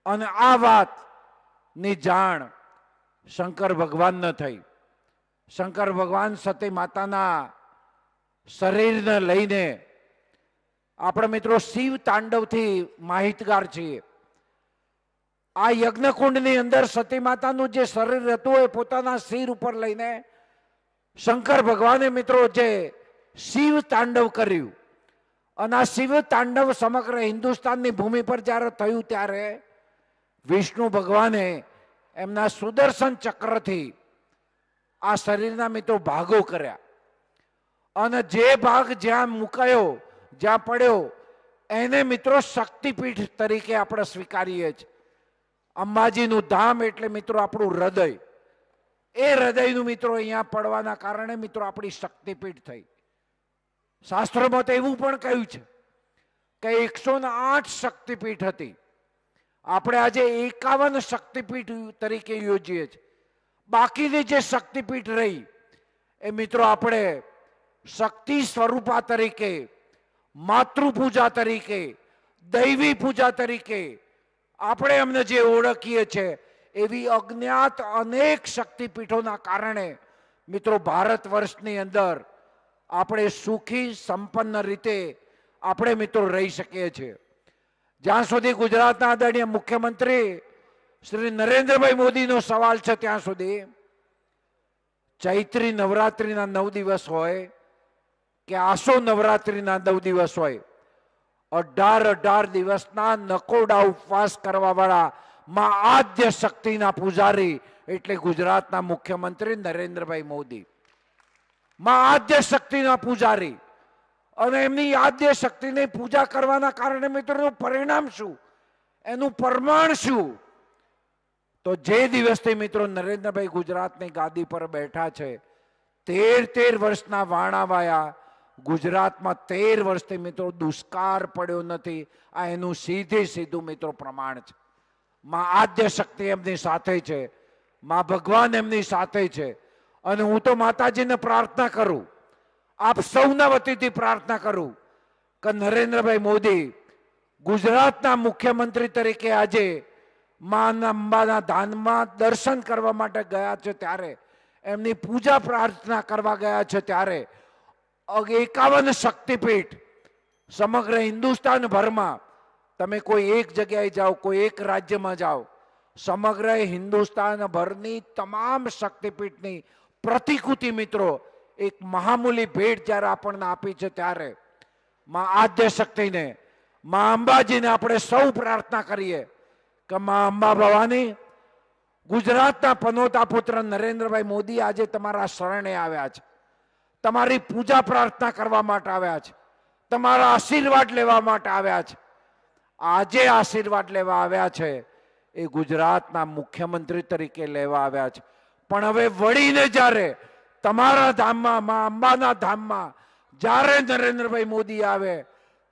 અને આ વાતની જાણ શંકર ભગવાનને થઈ. શંકર ભગવાન સતી માતાના શરીરને લઈને આપણે મિત્રો શિવ તાંડવથી માહિતગાર છીએ. આ યજ્ઞકુંડની અંદર સતી માતાનું જે શરીર હતું એ પોતાના શિર ઉપર લઈને શંકર ભગવાને મિત્રો જે શિવ તાંડવ કર્યું. અને આ શિવ તાંડવ સમગ્ર હિન્દુસ્તાનની ભૂમિ પર જ્યારે થયું ત્યારે વિષ્ણુ ભગવાને એમના સુદર્શન ચક્રથી આ શરીરના મિત્રો ભાગો કર્યા અને જે ભાગ જ્યાં મુકાયો, જ્યાં પડ્યો એને મિત્રો શક્તિપીઠ તરીકે આપણે સ્વીકારીએ છીએ. અંબાજીનું ધામ એટલે મિત્રો આપણું હૃદય. એ હૃદયનું મિત્રો અહીંયા પડવાના કારણે મિત્રો આપણી શક્તિપીઠ થઈ. શાસ્ત્રોમાં તો એવું પણ કહ્યું છે કે 108 શક્તિપીઠ હતી. આપણે આજે 51 શક્તિપીઠ તરીકે યોજીએ છીએ. બાકીની જે શક્તિપીઠ રહી એ મિત્રો આપણે શક્તિ સ્વરૂપા તરીકે, માતૃપૂજા તરીકે, દૈવી પૂજા તરીકે આપણે એમને જે ઓળખીએ છીએ એવી અજ્ઞાત અનેક શક્તિપીઠોના કારણે મિત્રો ભારત વર્ષની અંદર આપણે સુખી સંપન્ન રીતે આપણે મિત્રો રહી શકીએ છીએ. જ્યાં સુધી ગુજરાતના આદરણીય મુખ્યમંત્રી શ્રી નરેન્દ્રભાઈ મોદીનો સવાલ છે ત્યાં સુધી ચૈત્રી નવરાત્રિના 9 દિવસ હોય કે આસો નવરાત્રિના 9 દિવસ હોય, 18 દિવસના નકોડા ઉપવાસ કરવા વાળા માં આદ્ય શક્તિના પૂજારી એટલે ગુજરાતના મુખ્યમંત્રી નરેન્દ્રભાઈ મોદી. માં આદ્ય શક્તિના પૂજારી અને એમની આદ્ય શક્તિની પૂજા કરવાના કારણે મિત્રોનું પરિણામ શું, એનું પ્રમાણ શું? તો જે દિવસથી મિત્રો નરેન્દ્રભાઈ ગુજરાતની ગાદી પર બેઠા છે 13 વર્ષના વાણા વાયા, ગુજરાતમાં 13 વર્ષથી મિત્રો દુષ્કાળ પડ્યો નથી. આ એનું સીધું મિત્રો પ્રમાણ છે. માં આદ્ય શક્તિ એમની સાથે છે, માં ભગવાન એમની સાથે છે. અને હું તો માતાજીને પ્રાર્થના કરું, આપ સૌના વતીથી પ્રાર્થના કરું કે નરેન્દ્રભાઈ મોદી ગુજરાતના મુખ્યમંત્રી તરીકે આજે માં અંબાના ધામમાં દર્શન કરવા માટે ગયા છે, ત્યારે એમની પૂજા પ્રાર્થના કરવા ગયા છે, ત્યારે 51 શક્તિપીઠ સમગ્ર હિન્દુસ્તાન ભરમાં તમે કોઈ એક જગ્યાએ જાઓ, કોઈ એક રાજ્યમાં જાઓ, સમગ્ર હિન્દુસ્તાન ભરની તમામ શક્તિપીઠની પ્રતિકૃતિ મિત્રો એક મહામૂલી ભેટ જ્યારે આપણને આપી છે, ત્યારે માં આદ્ય શક્તિને, માં અંબાજીને આપણે સૌ પ્રાર્થના કરીએ કે માં અંબા ભવાની, ગુજરાતના પનોતા પુત્ર નરેન્દ્રભાઈ મોદી આજે તમારા શરણે આવ્યા છે, તમારી પૂજા પ્રાર્થના કરવા માટે આવ્યા છે, તમારા આશીર્વાદ લેવા માટે આવ્યા છે. આજે આશીર્વાદ લેવા આવ્યા છે એ ગુજરાતના મુખ્યમંત્રી તરીકે લેવા આવ્યા છે. પણ હવે વળીને જ્યારે તમારા ધામમાં, માં અંબાના ધામમાં જ્યારે નરેન્દ્રભાઈ મોદી આવે,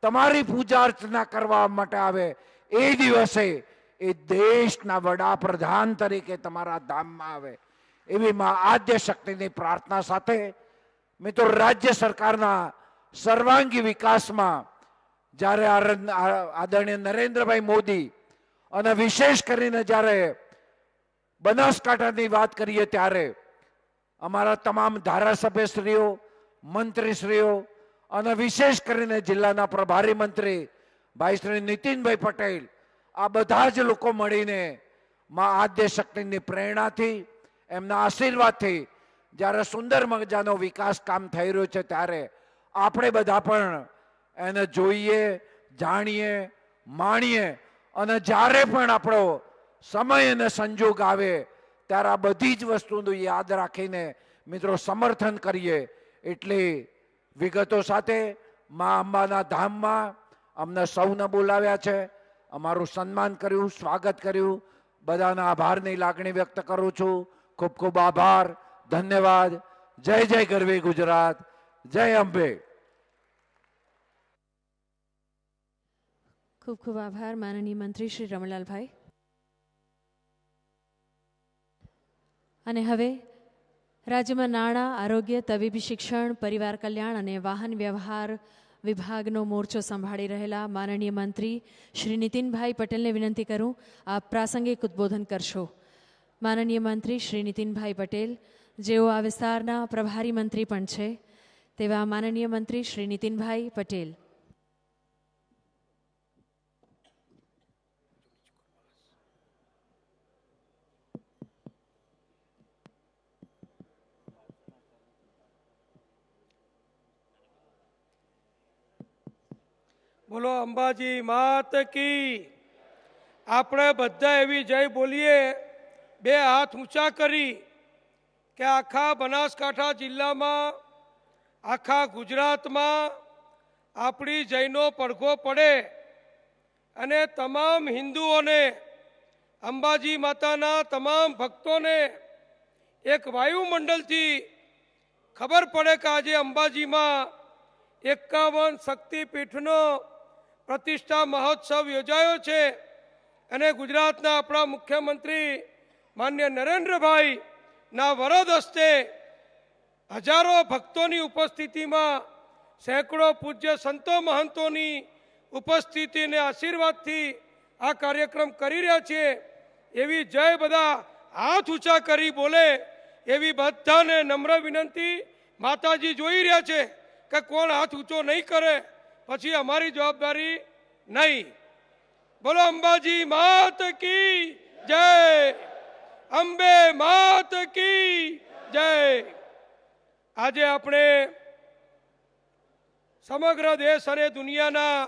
તમારી પૂજા અર્ચના કરવા માટે આવે, એ દિવસે એ દેશના વડાપ્રધાન તરીકે તમારા ધામમાં આવે એવી માં આદ્ય શક્તિની પ્રાર્થના સાથે મિત્રો રાજ્ય સરકારના સર્વાંગી વિકાસમાં જ્યારે આદરણીય નરેન્દ્રભાઈ મોદી અને વિશેષ કરીને જ્યારે બનાસકાંઠાની વાત કરીએ ત્યારે અમારા તમામ ધારાસભ્યશ્રીઓ, મંત્રીશ્રીઓ અને વિશેષ કરીને જિલ્લાના પ્રભારી મંત્રી ભાઈ શ્રી નીતિનભાઈ પટેલ, આ બધા જ લોકો મળીને માં આદ્ય શક્તિની પ્રેરણાથી, એમના આશીર્વાદથી જ્યારે સુંદર મજાનો વિકાસ કામ થઈ રહ્યો છે, ત્યારે આપણે બધા પણ એને જોઈએ, જાણીએ, માણીએ અને જ્યારે પણ આપણો સમય અને સંજોગ આવે ત્યારે આ બધી જ વસ્તુનું યાદ રાખીને મિત્રો સમર્થન કરીએ. એટલી વિગતો સાથે મા અંબાના ધામમાં અમને સૌને બોલાવ્યા છે, અમારું સન્માન કર્યું, સ્વાગત કર્યું. બધાના આભારની લાગણી વ્યક્ત કરું છું. ખૂબ ખૂબ આભાર, ધન્યવાદ. જય જય ગરવી ગુજરાત, જય અંબે. ખૂબ ખૂબ આભાર માનનીય મંત્રી શ્રી રમણલાલભાઈ. અને હવે રાજ્યમાં નાણાં, આરોગ્ય, તબીબી શિક્ષણ, પરિવાર કલ્યાણ અને વાહન વ્યવહાર વિભાગનો મોરચો સંભાળી રહેલા માનનીય મંત્રી શ્રી નીતિનભાઈ પટેલને વિનંતી કરું આપ પ્રાસંગિક ઉદ્બોધન કરશો. માનનીય મંત્રી શ્રી નીતિનભાઈ પટેલ, જેઓ આ વિસ્તારના પ્રભારી મંત્રી પણ છે, તેવા માનનીય મંત્રી શ્રી નીતિનભાઈ પટેલ. બોલો અંબાજી માત કી. આપણે બધા એવી જય બોલીએ, બે હાથ ઊંચા કરી કે આખા બનાસકાંઠા જિલ્લામાં, આખા ગુજરાતમાં આપણી જયનો પડઘો પડે અને તમામ હિન્દુઓને, અંબાજી માતાના તમામ ભક્તોને એક વાયુમંડળથી ખબર પડે કે આજે અંબાજીમાં 51 શક્તિપીઠનો પ્રતિષ્ઠા મહોત્સવ યોજાયો છે. અને ગુજરાતના આપણા મુખ્યમંત્રી માન્ય નરેન્દ્રભાઈ ના વરદ હસ્તે હજારો ભક્તોની ઉપસ્થિતિમાં, સેંકડો પૂજ્ય સંતો મહંતોની ઉપસ્થિતિને આશીર્વાદથી આ કાર્યક્રમ કરી રહ્યા છીએ. એવી જય બધા હાથ ઊંચા કરી બોલે એવી બધાને નમ્ર વિનંતી. માતાજી જોઈ રહ્યા છે કે કોણ હાથ ઊંચો નહીં કરે, પછી અમારી જવાબદારી નહીં. બોલો અંબાજી માત કી જય, અંબે માત કી જય. આજે આપણે સમગ્ર દેશ અને દુનિયાના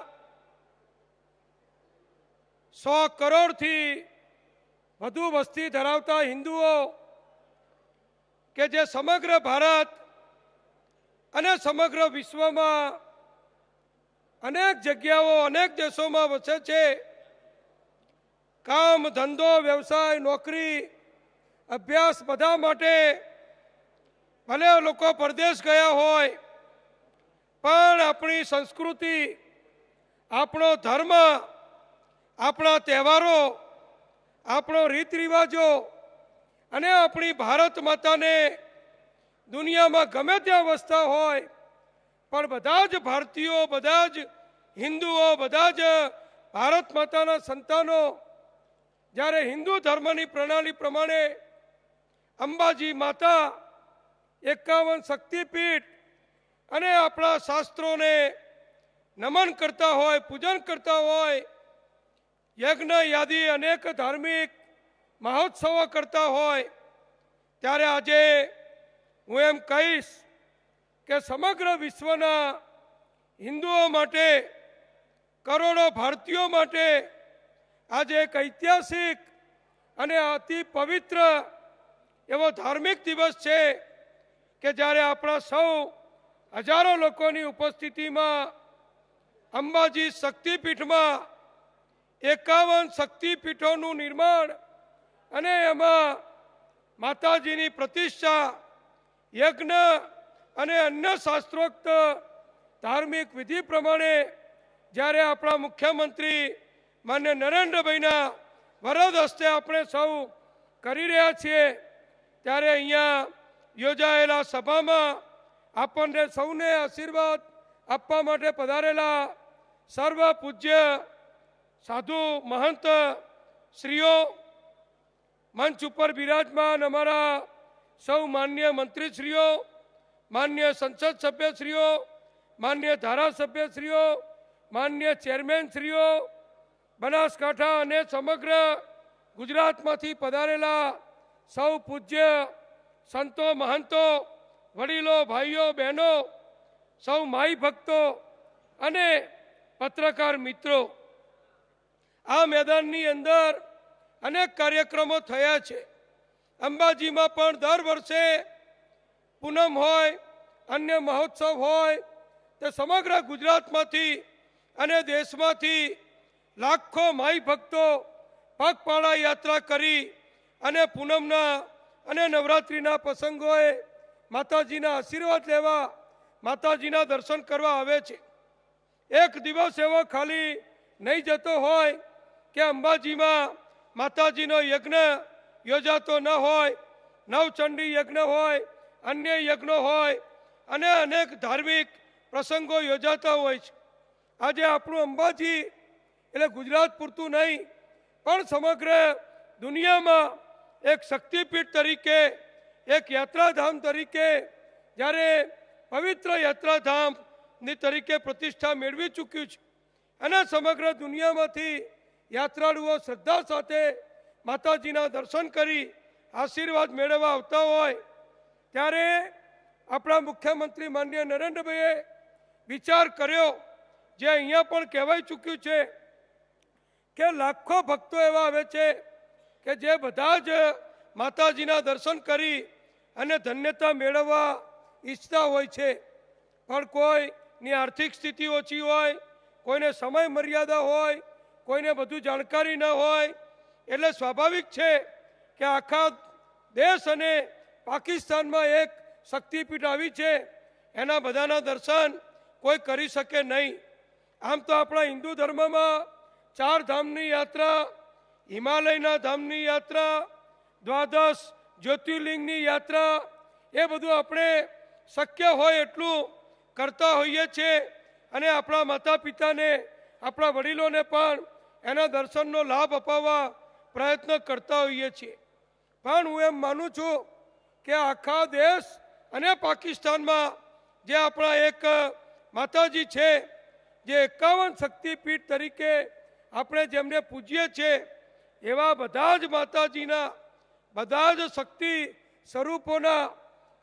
100 કરોડથી વધુ વસ્તી ધરાવતા હિન્દુઓ કે જે સમગ્ર ભારત અને સમગ્ર વિશ્વમાં અનેક જગ્યાઓ, અનેક દેશોમાં વસે છે. કામ, ધંધો, વ્યવસાય, નોકરી, અભ્યાસ બધા માટે ભલે લોકો પરદેશ ગયા હોય, પણ આપણી સંસ્કૃતિ, આપણો ધર્મ, આપણા તહેવારો, આપણો રીત રિવાજો અને આપણી ભારત માતાને દુનિયામાં ગમે ત્યાં વસતા હોય પણ બધા જ ભારતીયો, બધા જ હિન્દુઓ, બધા જ ભારત માતાના સંતાનો જ્યારે હિન્દુ ધર્મની પ્રણાલી પ્રમાણે અંબાજી માતા 51 શક્તિપીઠ અને આપણા શાસ્ત્રોને નમન કરતા હોય, પૂજન કરતા હોય, યજ્ઞ યાદી અનેક ધાર્મિક મહોત્સવો કરતા હોય, ત્યારે આજે હું એમ કહીશ કે સમગ્ર વિશ્વના હિન્દુઓ માટે, કરોડો ભારતીયો માટે આજે એક ઐતિહાસિક અને અતિ પવિત્ર એવો ધાર્મિક દિવસ છે કે જ્યારે આપણા સૌ હજારો લોકોની ઉપસ્થિતિમાં અંબાજી શક્તિપીઠમાં 51 શક્તિપીઠોનું નિર્માણ અને એમાં માતાજીની પ્રતિષ્ઠા, યજ્ઞ અને અન્ય શાસ્ત્રોક્ત ધાર્મિક વિધિ પ્રમાણે જ્યારે આપણા મુખ્યમંત્રી માન્ય નરેન્દ્રભાઈના વરદ હસ્તે આપણે સૌ કરી રહ્યા છીએ, ત્યારે અહીંયા યોજાયેલા સભામાં આપણને સૌને આશીર્વાદ આપવા માટે પધારેલા સર્વ પૂજ્ય સાધુ મહંત શ્રીઓ, મંચ ઉપર બિરાજમાન અમારા સૌ માન્ય મંત્રીશ્રીઓ, માન્ય સંસદ સભ્યશ્રીઓ, માન્ય ધારાસભ્યશ્રીઓ, માન્ય ચેરમેનશ્રીઓ, બનાસકાંઠા અને સમગ્ર ગુજરાતમાંથી પધારેલા સૌ પૂજ્ય સંતો મહંતો, વડીલો, ભાઈઓ, બહેનો, સૌ માઈ ભક્તો અને પત્રકાર મિત્રો, આ મેદાનની અંદર અનેક કાર્યક્રમો થયા છે. અંબાજીમાં પણ દર વર્ષે પૂનમ હોય, અન્ય મહોત્સવ હોય, તે સમગ્ર ગુજરાતમાંથી અને દેશમાંથી લાખો માઈ ભક્તો પગપાળા યાત્રા કરી અને પૂનમના અને નવરાત્રિના પ્રસંગોએ માતાજીના આશીર્વાદ લેવા, માતાજીના દર્શન કરવા આવે છે. એક દિવસ એવો ખાલી નહીં જતો હોય કે અંબાજીમાં માતાજીનો યજ્ઞ યોજાતો ન હોય, નવચંડી યજ્ઞ હોય, અન્ય યજ્ઞો હોય અને અનેક ધાર્મિક પ્રસંગો યોજાતા હોય છે. આજે આપણું અંબાજી એટલે ગુજરાત પૂરતું નહીં પણ સમગ્ર દુનિયામાં એક શક્તિપીઠ તરીકે, એક યાત્રાધામ તરીકે, જ્યારે પવિત્ર યાત્રાધામની તરીકે પ્રતિષ્ઠા મેળવી ચૂક્યું છે અને સમગ્ર દુનિયામાંથી યાત્રાળુઓ શ્રદ્ધા સાથે માતાજીના દર્શન કરી આશીર્વાદ મેળવવા આવતા હોય, ત્યારે આપણા મુખ્યમંત્રી માનનીય નરેન્દ્રભાઈએ વિચાર કર્યો, જે અહીંયા પણ કહેવાય ચૂક્યું છે કે લાખો ભક્તો એવા આવે છે કે જે બધા જ માતાજીના દર્શન કરી અને ધન્યતા મેળવવા ઈચ્છતા હોય છે, પણ કોઈની આર્થિક સ્થિતિ ઓછી હોય, કોઈને સમય મર્યાદા હોય, કોઈને બધું જાણકારી ન હોય, એટલે સ્વાભાવિક છે કે આખા દેશ અને પાકિસ્તાનમાં એક શક્તિપીઠ આવી છે, એના બધાના દર્શન કોઈ કરી શકે નહીં. આમ તો આપણા હિન્દુ ધર્મમાં 4 ધામની યાત્રા, હિમાલયના ધામની યાત્રા, દ્વાદશ જ્યોતિર્લિંગની યાત્રા, એ બધું આપણે શક્ય હોય એટલું કરતા હોઈએ છીએ અને આપણા માતા પિતાને, આપણા વડીલોને પણ એના દર્શનનો લાભ અપાવવા પ્રયત્ન કરતા હોઈએ છીએ. પણ હું એમ માનું છું કે આખા દેશ અને પાકિસ્તાનમાં જે આપણા એક માતાજી છે, જે 51 શક્તિપીઠ તરીકે આપણે જેમને પૂજીએ છીએ, એવા બધા જ માતાજીના, બધા જ શક્તિ સ્વરૂપોના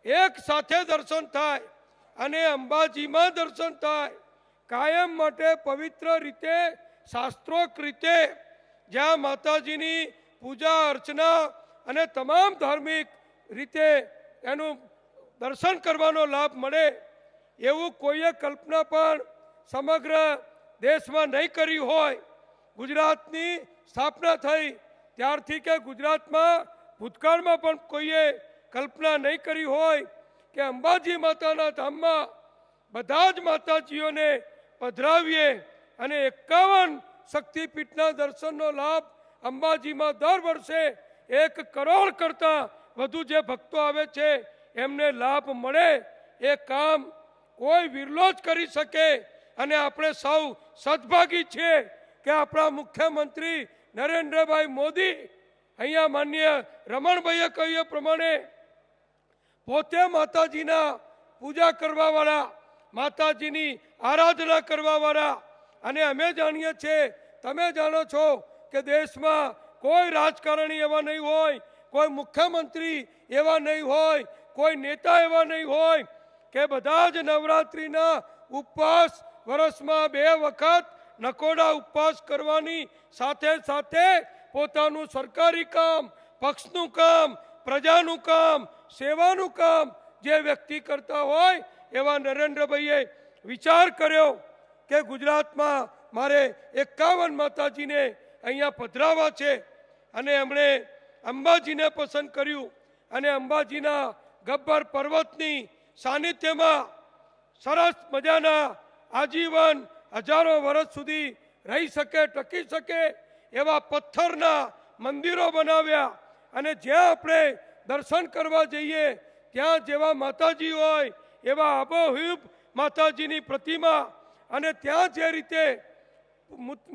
એક સાથે દર્શન થાય અને અંબાજીમાં દર્શન થાય. કાયમ માટે પવિત્ર રીતે, શાસ્ત્રોક્ત રીતે જ્યાં માતાજીની પૂજા અર્ચના અને તમામ ધાર્મિક રીતે એનું દર્શન કરવાનો લાભ મળે, એવું કોઈએ કલ્પના પણ સમગ્ર દેશમાં નહીં કરી હોય. ગુજરાતની સ્થાપના થઈ ત્યારથી કે ગુજરાતમાં ભૂતકાળમાં પણ કોઈએ કલ્પના નહીં કરી હોય કે અંબાજી માતાના ધામમાં બધા જ માતાજીઓને પધરાવીએ અને 51 શક્તિપીઠના દર્શનનો લાભ અંબાજીમાં દર વર્ષે 1 કરોડ કરતાં વધુ જે ભક્તો આવે છે એમને લાભ મળે. એ કામ કોઈ વિરલો જ કરી શકે અને આપણે સૌ સદભાગી છીએ કે આપણા મુખ્યમંત્રી નરેન્દ્રભાઈ મોદી, અહીંયા માનનીય રમણભાઈએ કહ્યું એ પ્રમાણે પોતે માતાજીના પૂજા કરવાવાળા, માતાજીની આરાધના કરવાવાળા, અને અમે જાણીએ છીએ, તમે જાણો છો કે દેશમાં કોઈ રાજકારણી એવા નહીં હોય, કોઈ મુખ્યમંત્રી એવા નહીં હોય, કોઈ નેતા એવા નહીં હોય કે બધા જ નવરાત્રિના ઉપવાસ વર્ષમાં 2 વખત નકોડા ઉપવાસ કરવાની સાથે સાથે પોતાનું સરકારી કામ, પક્ષનું કામ, પ્રજાનું કામ, સેવાનું કામ જે વ્યક્તિ કરતા હોય, એવા નરેન્દ્રભાઈએ વિચાર કર્યો કે ગુજરાતમાં મારે 51 માતાજીને અહીંયા પધરાવા છે અને એમણે અંબાજીને પસંદ કર્યું અને અંબાજીના ગબ્બર પર્વતની સાનિધ્યમાં સરસ મજાના આજીવન હજારો વર્ષ સુધી રહી શકે, ટકી શકે એવા પથ્થરના મંદિરો બનાવ્યા અને જ્યાં આપણે દર્શન કરવા જઈએ ત્યાં જેવા માતાજી હોય એવા આબોહૂબ માતાજીની પ્રતિમા, અને ત્યાં જે રીતે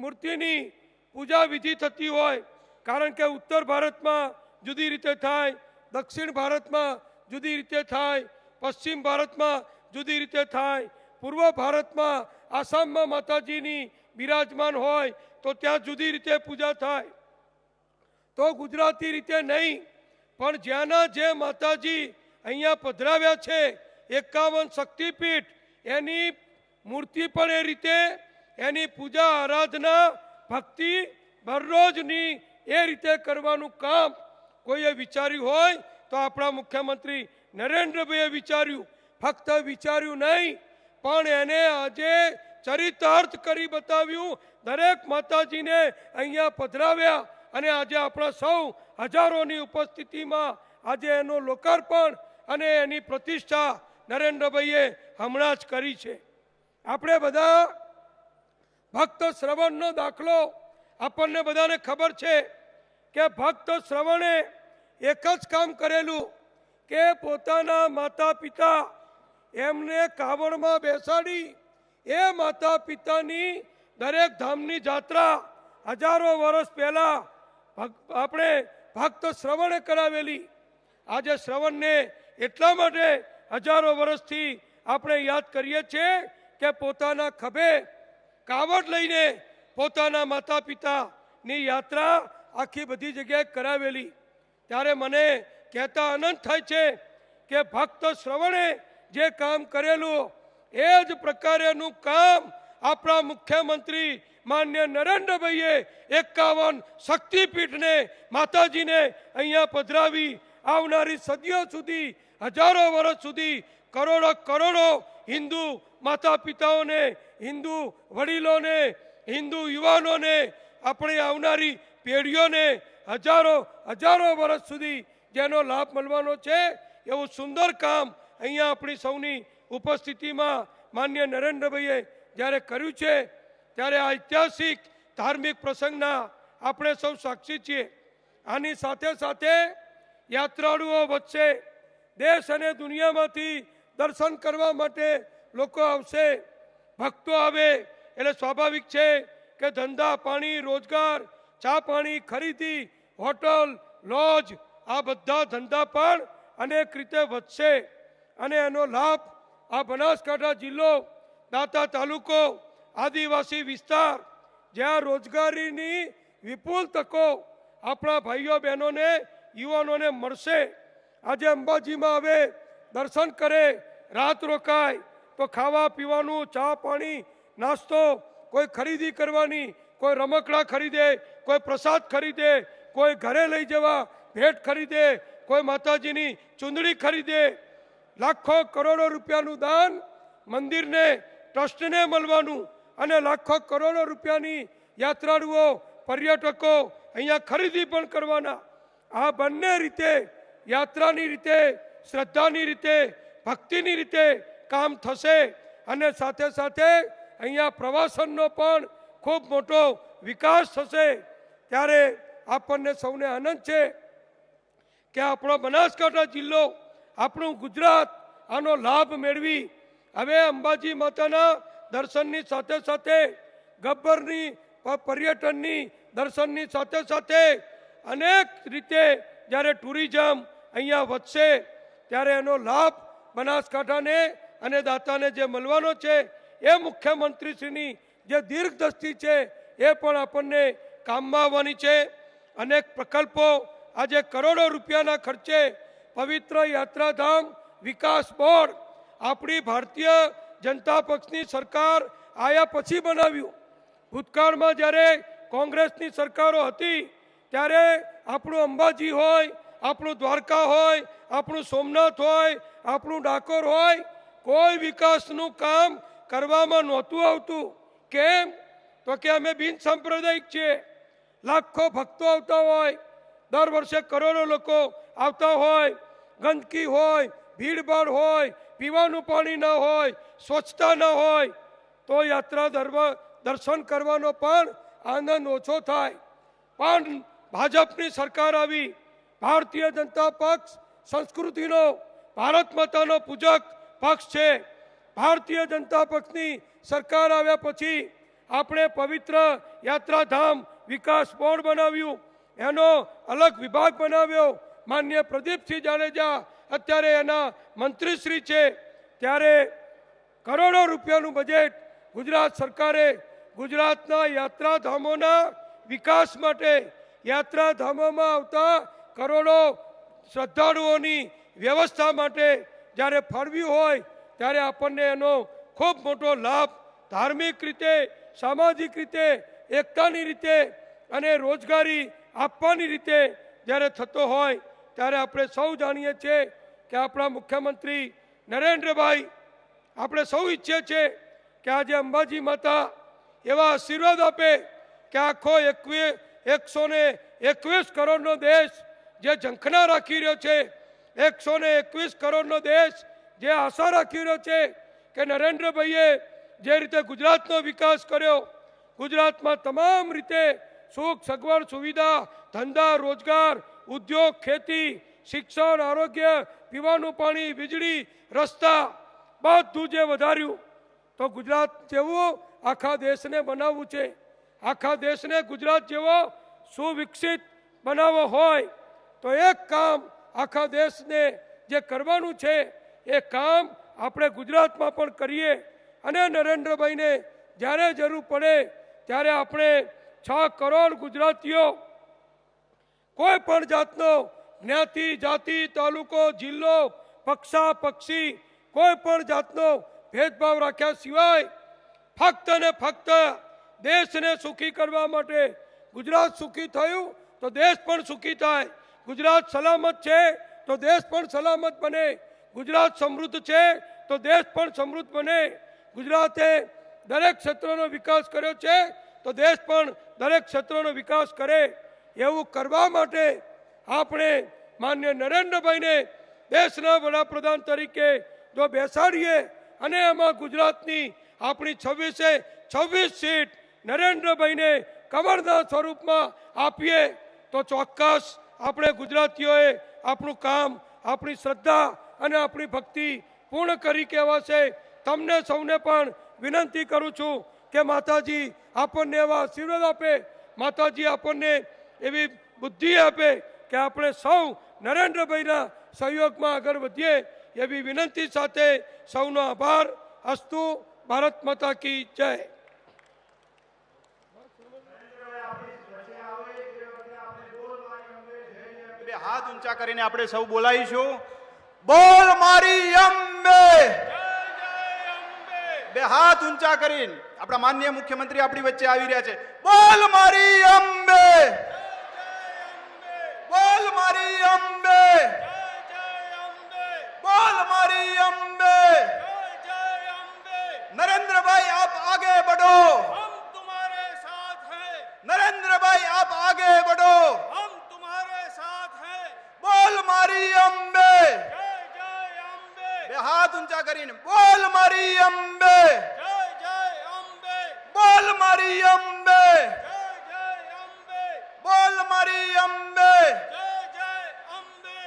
મૂર્તિની પૂજા વિધિ થતી હોય, કારણ કે ઉત્તર ભારતમાં જુદી રીતે થાય, દક્ષિણ ભારતમાં જુદી રીતે થાય, પશ્ચિમ ભારતમાં જુદી રીતે થાય, પૂર્વ ભારતમાં આસામમાં માતાજીની બિરાજમાન હોય તો ત્યાં જુદી રીતે પૂજા થાય. તો ગુજરાતી રીતે નહીં પણ જ્યાંના જે માતાજી અહીંયા પધરાવ્યા છે 51 શક્તિપીઠ, એની મૂર્તિ પણ એ રીતે, એની પૂજા આરાધના ભક્તિ દરરોજની એ રીતે કરવાનું કામ કોઈએ વિચાર્યું હોય તો આપણા મુખ્યમંત્રી નરેન્દ્રભાઈએ વિચાર્યું. ફક્ત વિચાર્યું નહીં, પણ એને આજે ચરિતાર્થ કરી બતાવ્યું. દરેક માતાજીને અહીંયા પધરાવ્યા અને આજે આપણા સૌ હજારોની ઉપસ્થિતિમાં આજે એનું લોકાર્પણ અને એની પ્રતિષ્ઠા નરેન્દ્રભાઈએ હમણાં જ કરી છે. આપણે બધા ભક્ત શ્રવણનો દાખલો આપણને બધાને ખબર છે કે ભક્ત શ્રવણે એક જ કામ કરેલું કે પોતાના માતા પિતા એમને કાવડમાં બેસાડી એ માતા પિતાની દરેક ધામની જાત્રા હજારો વર્ષ પહેલા આપણે ભક્ત શ્રવણે કરાવેલી. આજે શ્રવણને એટલા માટે હજારો વર્ષથી આપણે યાદ કરીએ છીએ કે પોતાના ખભે કાવડ લઈને પોતાના માતા પિતાની યાત્રા આખી બધી જગ્યાએ કરાવેલી. ત્યારે મને કહેતા આનંદ થાય છે કે ભક્ત શ્રવણે જે કામ કરેલું એ જ પ્રકારેનું કામ આપણા મુખ્યમંત્રી માન્ય નરેન્દ્રભાઈએ 51 શક્તિપીઠને માતાજીને અહીંયા પધરાવી આવનારી સદીઓ સુધી હજારો વર્ષ સુધી કરોડો હિન્દુ માતા પિતાઓને, હિન્દુ વડીલોને, હિન્દુ યુવાનોને, આપણી આવનારી પેઢીઓને હજારો વર્ષ સુધી જેનો લાભ મળવાનો છે એવું સુંદર કામ અહીંયા આપણી સૌની ઉપસ્થિતિમાં માન્ય નરેન્દ્રભાઈએ જ્યારે કર્યું છે ત્યારે આ ઐતિહાસિક ધાર્મિક પ્રસંગના આપણે સૌ સાક્ષી છીએ. આની સાથે સાથે યાત્રાળુઓ વચ્ચે દેશ અને દુનિયામાંથી દર્શન કરવા માટે લોકો આવશે. ભક્તો આવે એટલે સ્વાભાવિક છે કે ધંધા પાણી, રોજગાર, ચા પાણી, ખરીદી, હોટલ, લોજ આ બધા ધંધા પણ અનેક રીતે વધશે અને એનો લાભ આ બનાસકાંઠા જિલ્લો, દાંતા તાલુકો, આદિવાસી વિસ્તાર જ્યાં રોજગારીની વિપુલ તકો આપણા ભાઈઓ બહેનોને, યુવાનોને મળશે. આજે અંબાજીમાં આવે, દર્શન કરે, રાત રોકાય તો ખાવા પીવાનું, ચા પાણી, નાસ્તો, કોઈ ખરીદી કરવાની, કોઈ રમકડા ખરીદે, કોઈ પ્રસાદ ખરીદે, કોઈ ઘરે લઈ જવા ભેટ ખરીદે, કોઈ માતાજીની ચૂંદડી ખરીદે. લાખો કરોડો રૂપિયાનું દાન મંદિરને, ટ્રસ્ટને મળવાનું અને લાખો કરોડો રૂપિયાની યાત્રાળુઓ, પર્યટકો અહીંયા ખરીદી પણ કરવાના. આ બંને રીતે યાત્રાની રીતે, શ્રદ્ધાની રીતે, ભક્તિની રીતે કામ થશે અને સાથે સાથે અહીંયા પ્રવાસનનો પણ ખૂબ મોટો વિકાસ થશે. ત્યારે આપણને સૌને આનંદ છે કે આપણો બનાસકાંઠા જિલ્લો, આપણું ગુજરાત આનો લાભ મેળવી હવે અંબાજી માતાના દર્શનની સાથે સાથે ગબ્બરની પર્યટનની દર્શનની સાથે સાથે અનેક રીતે જ્યારે ટુરિઝમ અહીંયા વધશે ત્યારે એનો લાભ બનાસકાંઠાને અને દાંતાને જે મળવાનો છે એ મુખ્યમંત્રીશ્રીની જે દીર્ઘદ્રષ્ટિ છે એ પણ આપણને કામમાં આવવાની છે. અનેક પ્રકલ્પો આજે કરોડો રૂપિયાના ખર્ચે પવિત્ર યાત્રાધામ વિકાસ બોર્ડ આપણી ભારતીય જનતા પક્ષની સરકાર આયા પછી બનાવ્યું. ભૂતકાળમાં જ્યારે કોંગ્રેસની સરકારો હતી ત્યારે આપણું અંબાજી હોય, આપણું દ્વારકા હોય, આપણું સોમનાથ હોય, આપણું ડાકોર હોય, કોઈ વિકાસનું કામ કરવામાં નહોતું આવતું. કેમ? તો કે અમે બિન સાંપ્રદાયિક છીએ. લાખો ભક્તો આવતા હોય, દર વર્ષે કરોડો લોકો આવતા હોય, ગંદકી હોય, ભીડભાડ હોય, પીવાનું પાણી ન હોય, સ્વચ્છતા ન હોય તો યાત્રા દર્શન કરવાનો પણ આનંદ ઓછો થાય. પણ ભાજપની સરકાર આવી, ભારતીય જનતા પક્ષ સંસ્કૃતિનો, ભારત માતાનો પૂજક પક્ષ છે. ભારતીય જનતા પક્ષની સરકાર આવ્યા પછી આપણે પવિત્ર યાત્રાધામ વિકાસ બોર્ડ બનાવ્યું, એનો અલગ વિભાગ બનાવ્યો. માન્ય પ્રદીપસિંહ જાડેજા અત્યારે એના મંત્રીશ્રી છે. ત્યારે કરોડો રૂપિયાનું બજેટ ગુજરાત સરકારે ગુજરાતના યાત્રાધામોના વિકાસ માટે, યાત્રાધામોમાં આવતા કરોડો શ્રદ્ધાળુઓની વ્યવસ્થા માટે જ્યારે ફાળવ્યું હોય ત્યારે આપણને એનો ખૂબ મોટો લાભ ધાર્મિક રીતે, સામાજિક રીતે, એકતાની રીતે અને રોજગારી આપવાની રીતે જ્યારે થતો હોય ત્યારે આપણે સૌ જાણીએ છીએ કે આપણા મુખ્યમંત્રી નરેન્દ્રભાઈ, આપણે સૌ ઈચ્છીએ છીએ કે આજે અંબાજી માતા એવા આશીર્વાદ આપે કે આખો 121 કરોડનો દેશ જે ઝંખના રાખી રહ્યો છે, 121 કરોડનો દેશ જે આશા રાખી રહ્યો છે કે નરેન્દ્રભાઈએ જે રીતે ગુજરાતનો વિકાસ કર્યો, ગુજરાતમાં તમામ રીતે સુખ સગવડ સુવિધા, ધંધા રોજગાર, ઉદ્યોગ, ખેતી, શિક્ષણ, આરોગ્ય, પીવાનું પાણી, વીજળી, રસ્તા બધું જે વધાર્યું, તો ગુજરાત જેવું આખા દેશને બનાવવું છે. આખા દેશને ગુજરાત જેવો સુવિકસિત બનાવવો હોય તો એક કામ આખા દેશને જે કરવાનું છે એ કામ આપણે ગુજરાતમાં પણ કરીએ અને નરેન્દ્રભાઈને જ્યારે જરૂર પડે ત્યારે આપણે 6 કરોડ ગુજરાતીઓ કોઈ પણ જાતનો જ્ઞાતિ, જાતિ, તાલુકો, જિલ્લો, પક્ષા પક્ષી કોઈ પણ જાતનો ભેદભાવ રાખ્યા સિવાય ફક્ત ને ફક્ત દેશને સુખી કરવા માટે, ગુજરાત સુખી થયું તો દેશ પણ સુખી થાય, ગુજરાત સલામત છે તો દેશ પણ સલામત બને, ગુજરાત સમૃદ્ધ છે તો દેશ પણ સમૃદ્ધ બને, ગુજરાતે દરેક ક્ષેત્રનો વિકાસ કર્યો છે તો દેશ પણ દરેક ક્ષેત્રનો વિકાસ કરે. એવું કરવા માટે આપણે માન્ય નરેન્દ્રભાઈને દેશના વડાપ્રધાન તરીકે જો બેસાડીએ અને એમાં ગુજરાતની આપણી 26 સીટ નરેન્દ્રભાઈને કમળના સ્વરૂપમાં આપીએ તો ચોક્કસ આપણે ગુજરાતીઓએ આપણું કામ, આપણી શ્રદ્ધા અને આપણી ભક્તિ પૂર્ણ કરી કહેવાશે. તમને સૌને પણ વિનંતી કરું છું કે માતાજી આપણને એવા આશીર્વાદ આપે, માતાજી આપણને એવી બુદ્ધિ આપે કે આપણે સૌ નરેન્દ્રભાઈના સહયોગમાં આગળ વધીએ એવી વિનંતી સાથે સૌનો આભાર. અસ્તુ. ભારત માતા કી જય. બે હાથ ઊંચા કરીને આપણે સૌ બોલાવીશું, બોલ મારી અંબે. બે હાથ ઊંચા કરીને આપણા માનનીય મુખ્યમંત્રી આપણી વચ્ચે આવી રહ્યા છે. બોલ મારી અંબે, બોલ મારી અંબે, બોલ મારી અંબે. नरेंद्र भाई आप आगे बढ़ो, हम तुम्हारे साथ हैं. नरेंद्र भाई आप आगे बढ़ो, हम तुम्हारे साथ हैं. बोल मारी अंबे, जय जय अंबे. બે હાથ ઊંચા કરીને બોલ મારી અંબે, જય જય અંબે. બોલ મારી અંબે, જય જય અંબે. બોલ મારી અંબે, જય જય અંબે.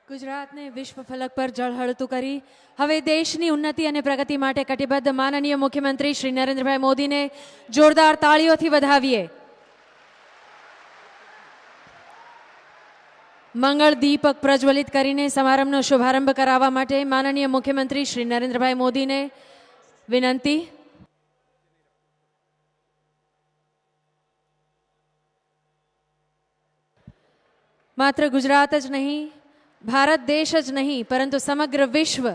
ગુજરાતને વિશ્વ ફલક પર ઝળહળતું કરી હવે દેશની ઉન્નતિ અને પ્રગતિ માટે કટિબદ્ધ માનનીય મુખ્યમંત્રી શ્રી નરેન્દ્રભાઈ મોદીને જોરદાર તાળીઓથી વધાવીએ. મંગળ દીપક પ્રજ્વલિત કરીને સમારંભનો શુભારંભ કરાવવા માટે માનનીય મુખ્યમંત્રી શ્રી નરેન્દ્રભાઈ મોદીને વિનંતી. માત્ર ગુજરાત જ નહીં, ભારત દેશ જ નહીં પરંતુ સમગ્ર વિશ્વ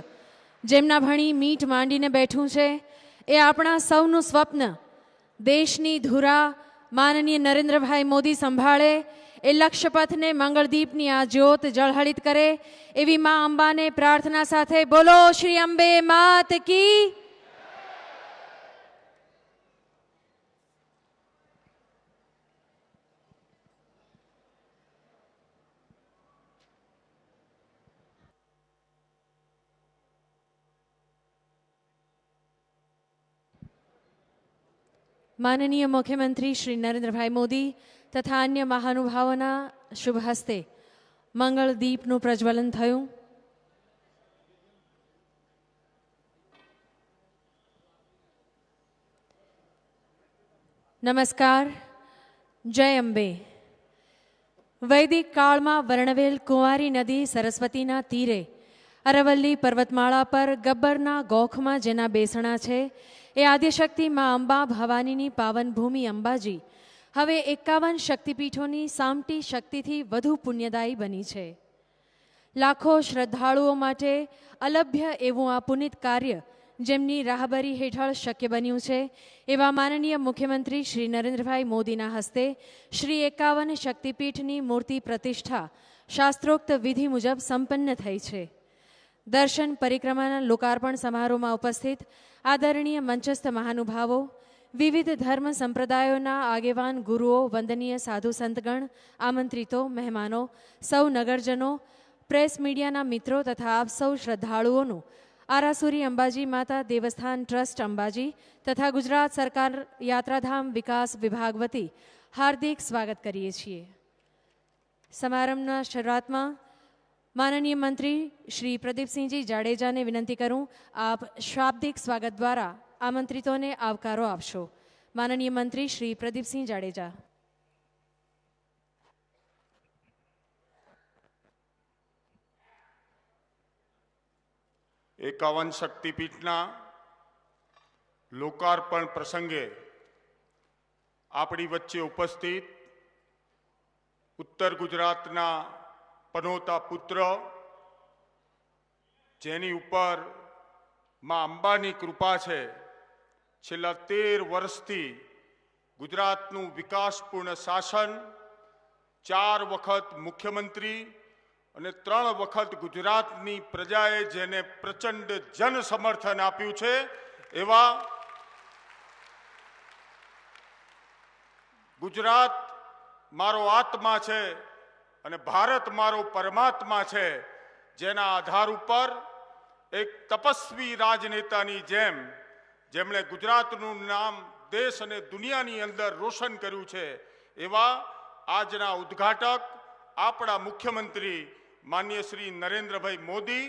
જેમના ભણી મીઠ માંડીને બેઠું છે એ આપણા સૌનું સ્વપ્ન દેશની ધુરા માનનીય નરેન્દ્રભાઈ મોદી સંભાળે, એ લક્ષ્યપથને મંગળદીપની આ જ્યોત જળહળિત કરે એવી મા અંબાને પ્રાર્થના સાથે બોલો શ્રી અંબે માત કી. માનનીય મુખ્યમંત્રી શ્રી નરેન્દ્રભાઈ મોદી તથા અન્ય મહાનુભાવોના શુભ હસ્તે મંગળ દીપનું પ્રજ્વલન થયું. નમસ્કાર. જય અંબે. વૈદિક કાળમાં વર્ણવેલ કુંવારી નદી સરસ્વતીના તીરે અરવલ્લી પર્વતમાળા પર ગબ્બરના ગોખમાં જેના બેસણા છે એ આદ્યશક્તિ મા અંબા ભવાનીની પાવન ભૂમિ અંબાજી હવે 51 શક્તિપીઠોની સામટી શક્તિથી વધુ પુણ્યદાયી બની છે. લાખો શ્રદ્ધાળુઓ માટે અલભ્ય એવું આ પુનિત કાર્ય જેમની રાહબરી હેઠળ શક્ય બન્યું છે એવા માનનીય મુખ્યમંત્રી શ્રી નરેન્દ્રભાઈ મોદીના હસ્તે શ્રી 51 શક્તિપીઠની મૂર્તિ પ્રતિષ્ઠા શાસ્ત્રોક્ત વિધિ મુજબ સંપન્ન થઈ છે. દર્શન પરિક્રમાના લોકાર્પણ સમારોહમાં ઉપસ્થિત આદરણીય મંચસ્થ મહાનુભાવો, વિવિધ ધર્મ સંપ્રદાયોના આગેવાન ગુરુઓ, વંદનીય સાધુ સંતગણ, આમંત્રિતો, મહેમાનો, સૌ નગરજનો, પ્રેસ મીડિયાના મિત્રો તથા આપ સૌ શ્રદ્ધાળુઓનું આરાસુરી અંબાજી માતા દેવસ્થાન ટ્રસ્ટ અંબાજી તથા ગુજરાત સરકાર યાત્રાધામ વિકાસ વિભાગ વતી હાર્દિક સ્વાગત કરીએ છીએ. સમારંભના શરૂઆતમાં માનનીય મંત્રી શ્રી પ્રદીપસિંહજી જાડેજાને વિનંતી કરું, આપ શાબ્દિક સ્વાગત દ્વારા આમંત્રિતોને આવકારો આપશો. માનનીય મંત્રી શ્રી પ્રદીપસિંહ જાડેજા. એકાવન શક્તિપીઠના લોકાર્પણ પ્રસંગે આપણી વચ્ચે ઉપસ્થિત ઉત્તર ગુજરાતના પનોતા પુત્ર, જેની ઉપર માં અંબાની કૃપા છે, છેલ્લા 13 વર્ષથી ગુજરાતનું વિકાસપૂર્ણ શાસન, 4 વખત મુખ્યમંત્રી અને 3 વખત ગુજરાતની પ્રજાએ જેને પ્રચંડ જન સમર્થન આપ્યું છે એવા ગુજરાત મારો આત્મા છે અને ભારત મારો પરમાત્મા છે, જેના આધાર ઉપર એક તપસ્વી રાજનેતાની જેમ જેમણે ગુજરાતનું નામ દેશ અને દુનિયાની અંદર રોશન કર્યું છે એવા આજના ઉદ્ઘાટક આપણા મુખ્યમંત્રી માનનીય શ્રી નરેન્દ્રભાઈ મોદી,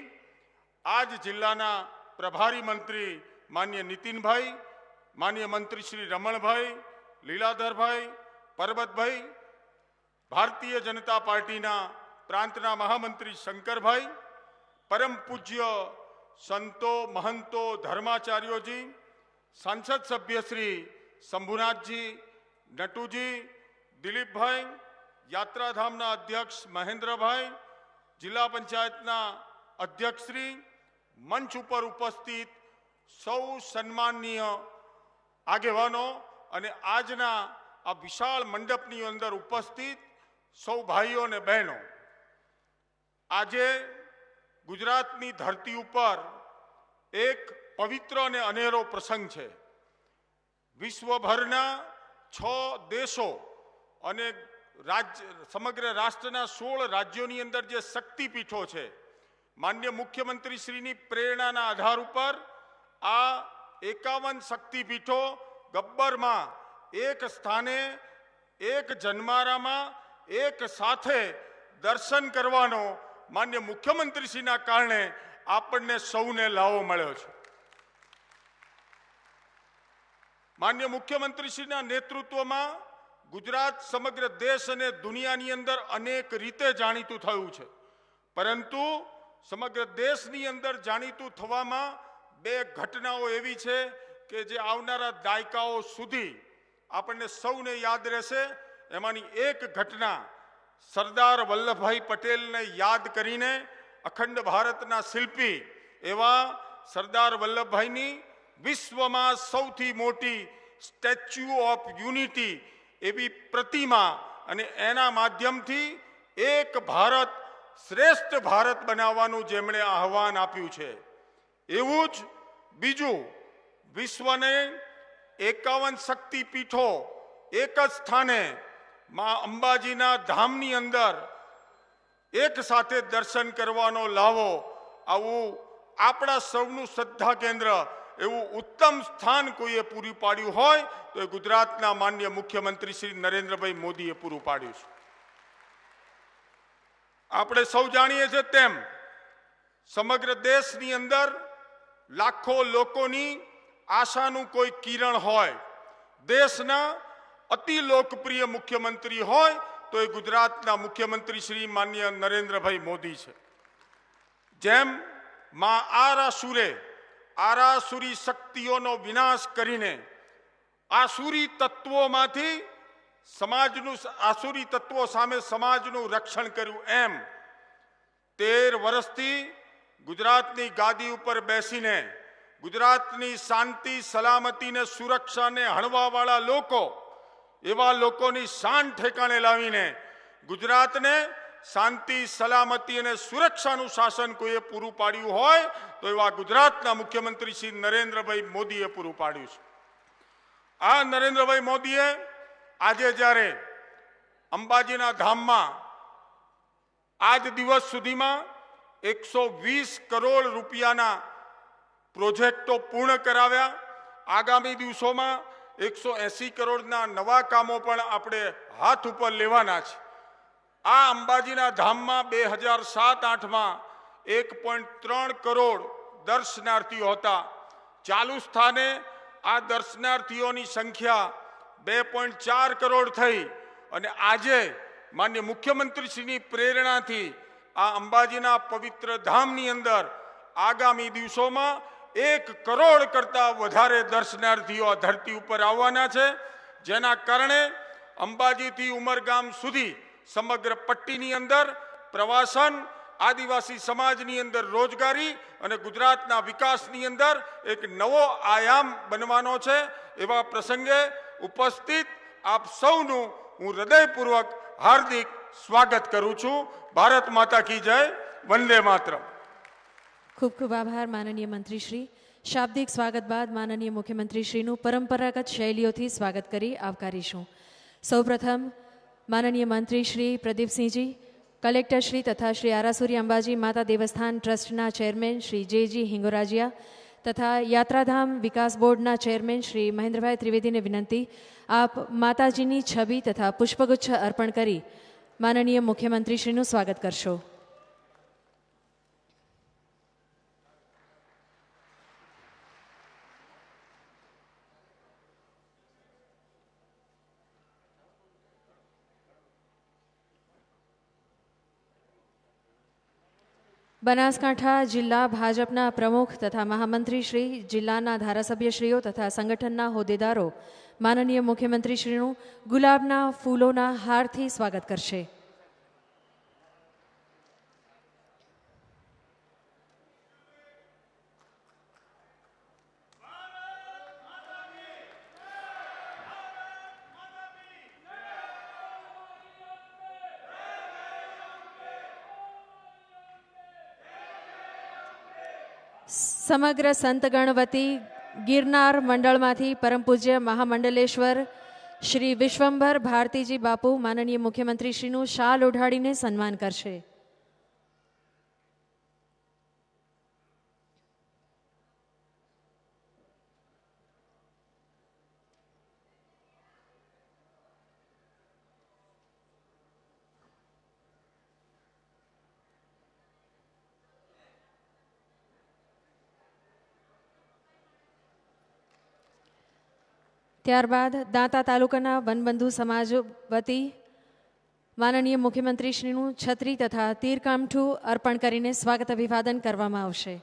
આજ જિલ્લાના પ્રભારી મંત્રી માનનીય નીતિનભાઈ, માનનીય મંત્રી શ્રી રમણભાઈ, લીલાધરભાઈ, પરબતભાઈ, ભારતીય જનતા પાર્ટીના પ્રાંતના મહામંત્રી શંકરભાઈ, પરમ પૂજ્ય સંતો, મહંતો, ધર્માચાર્યોજી, સાંસદ સભ્ય શ્રી શંભુનાથજી, નટુજી, દિલીપભાઈ, યાત્રાધામના અધ્યક્ષ મહેન્દ્રભાઈ, જિલ્લા પંચાયતના અધ્યક્ષશ્રી, મંચ ઉપર ઉપસ્થિત સૌ સન્માનનીય આગેવાનો અને આજના આ વિશાળ મંડપની અંદર ઉપસ્થિત સૌ ભાઈઓ અને બહેનો, આજે ગુજરાતની ધરતી ઉપર એક પવિત્ર અને અનેરો પ્રસંગ છે. વિશ્વભરના 6 દેશો અને સમગ્ર રાષ્ટ્રના 16 રાજ્યોની અંદર જે શક્તિપીઠો છે, માન્ય મુખ્યમંત્રી શ્રીની પ્રેરણાના આધાર ઉપર આ 51 શક્તિપીઠો ગબ્બરમાં એક સ્થાને, એક જન્મારામાં એક સાથે દર્શન કરવાનો માન્ય મુખ્યમંત્રીશ્રીના કારણે આપણને સૌને લાવો મળ્યો છે. માન્ય મુખ્યમંત્રીશ્રીના નેતૃત્વમાં ગુજરાત સમગ્ર દેશ અને દુનિયાની અંદર અનેક રીતે જાણીતું થયું છે, પરંતુ સમગ્ર દેશની અંદર જાણીતું થવામાં 2 ઘટનાઓ એવી છે કે જે આવનારા દાયકાઓ સુધી આપણને સૌને યાદ રહેશે. એમાંની એક ઘટના સરદાર વલ્લભભાઈ પટેલને યાદ કરીને અખંડ ભારતના શિલ્પી એવા સરદાર વલ્લભભાઈની વિશ્વમાં સૌથી મોટી સ્ટેચ્યુ ઓફ યુનિટી એવી પ્રતિમા અને એના માધ્યમથી એક ભારત શ્રેષ્ઠ ભારત બનાવવાનું જેમણે આહવાન આપ્યું છે, એવું જ બીજું, વિશ્વને 51 શક્તિપીઠો એક જ સ્થાને માં અંબાજીના ધામની અંદર એક સાથે દર્શન કરવાનો લાવો, આવું આપણા સૌનું શ્રદ્ધા કેન્દ્ર એવું ઉત્તમ સ્થાન કોઈએ પૂરું પાડ્યું હોય તો એ ગુજરાતના માન્ય મુખ્યમંત્રી શ્રી નરેન્દ્રભાઈ મોદીએ પૂરું પાડ્યું છે. આપણે સૌ જાણીએ છીએ તેમ સમગ્ર દેશની અંદર લાખો લોકોની આશાનું કોઈ કિરણ હોય, દેશના અતિ લોકપ્રિય મુખ્યમંત્રી હોય તો એ ગુજરાતના મુખ્યમંત્રી શ્રી માન્ય નરેન્દ્રભાઈ મોદી છે. જેમ માં આરાસુરી શક્તિઓનો વિનાશ કરીને આસુરી તત્વોમાંથી આસુરી તત્વો સામે સમાજનું રક્ષણ કર્યું, એમ 13 વર્ષથી ગુજરાતની ગાદી ઉપર બેસીને ગુજરાતની શાંતિ સલામતી ને સુરક્ષાને હણવાવાળા લોકો, એવા લોકોની શાન ઠેકાણે લાવીને ગુજરાતને શાંતિ સલામતી અને સુરક્ષાનું શાસન કોઈએ પૂરું પાડ્યું હોય તો એવા ગુજરાતના મુખ્યમંત્રી શ્રી નરેન્દ્રભાઈ મોદીએ પૂરું પાડ્યું છે. આ નરેન્દ્રભાઈ મોદીએ આજે જ્યારે અંબાજીના ધામમાં આજ દિવસ સુધીમાં 120 કરોડ રૂપિયાના પ્રોજેક્ટો પૂર્ણ કરાવ્યા. આગામી દિવસોમાં 180 કરોડના નવા કામો પણ આપણે હાથ ઉપર લેવાના છે. આ અંબાજીના ધામમાં 2007-8માં 1.3 કરોડ દર્શનાર્થીઓ હતા. ચાલુ સ્થાને આ દર્શનાર્થીઓની સંખ્યા 2.4 કરોડ થઈ અને આજે માન્ય મુખ્યમંત્રીશ્રીની પ્રેરણાથી આ અંબાજીના પવિત્ર ધામની અંદર આગામી દિવસોમાં 1 કરોડ કરતાં વધારે દર્શનાર્થીઓ આ ધરતી ઉપર આવવાના છે, જેના કારણે અંબાજીથી ઉમરગામ સુધી સમગ્ર પટ્ટીની અંદર પ્રવાસન, આદિવાસી સમાજની અંદર રોજગારી અને ગુજરાતના વિકાસની અંદર એક નવો આયામ બનવાનો છે. એવા પ્રસંગે ઉપસ્થિત આપ સૌનું હું હૃદયપૂર્વક હાર્દિક સ્વાગત કરું છું. ભારત માતા કી જય. વંદે માતરમ. ખૂબ ખૂબ આભાર માનનીય મંત્રીશ્રી. શાબ્દિક સ્વાગત બાદ માનનીય મુખ્યમંત્રીશ્રીનું પરંપરાગત શૈલીઓથી સ્વાગત કરી આવકારીશું. સૌપ્રથમ માનનીય મંત્રી શ્રી પ્રદીપસિંહજી, કલેક્ટર શ્રી તથા શ્રી આરાસુરી અંબાજી માતા દેવસ્થાન ટ્રસ્ટના ચેરમેન શ્રી જે.જી. હિંગોરાજીયા તથા યાત્રાધામ વિકાસ બોર્ડના ચેરમેન શ્રી મહેન્દ્રભાઈ ત્રિવેદીને વિનંતી, આપ માતાજીની છબી તથા પુષ્પગુચ્છ અર્પણ કરી માનનીય મુખ્યમંત્રીશ્રીનું સ્વાગત કરશો. બનાસકાંઠા જિલ્લા ભાજપના પ્રમુખ તથા મહામંત્રી શ્રી, જિલ્લાના ધારાસભ્યશ્રીઓ તથા સંગઠનના હોદ્દેદારો માનનીય મુખ્યમંત્રીશ્રીનું ગુલાબના ફૂલોના હારથી સ્વાગત કરશે. સમગ્ર સંતગણ વતી ગિરનાર મંડળમાંથી પરમ પૂજ્ય મહામંડલેશ્વર શ્રી વિશ્વંભર ભારતીજી બાપુ માનનીય મુખ્યમંત્રીશ્રીનું શાલ ઓઢાડીને સન્માન કરશે. ત્યારબાદ દાંતા તાલુકાના વનબંધુ સમાજ વતી માનનીય મુખ્યમંત્રીશ્રીનું છત્રી તથા તીરકામઠું અર્પણ કરીને સ્વાગત અભિવાદન કરવામાં આવશે.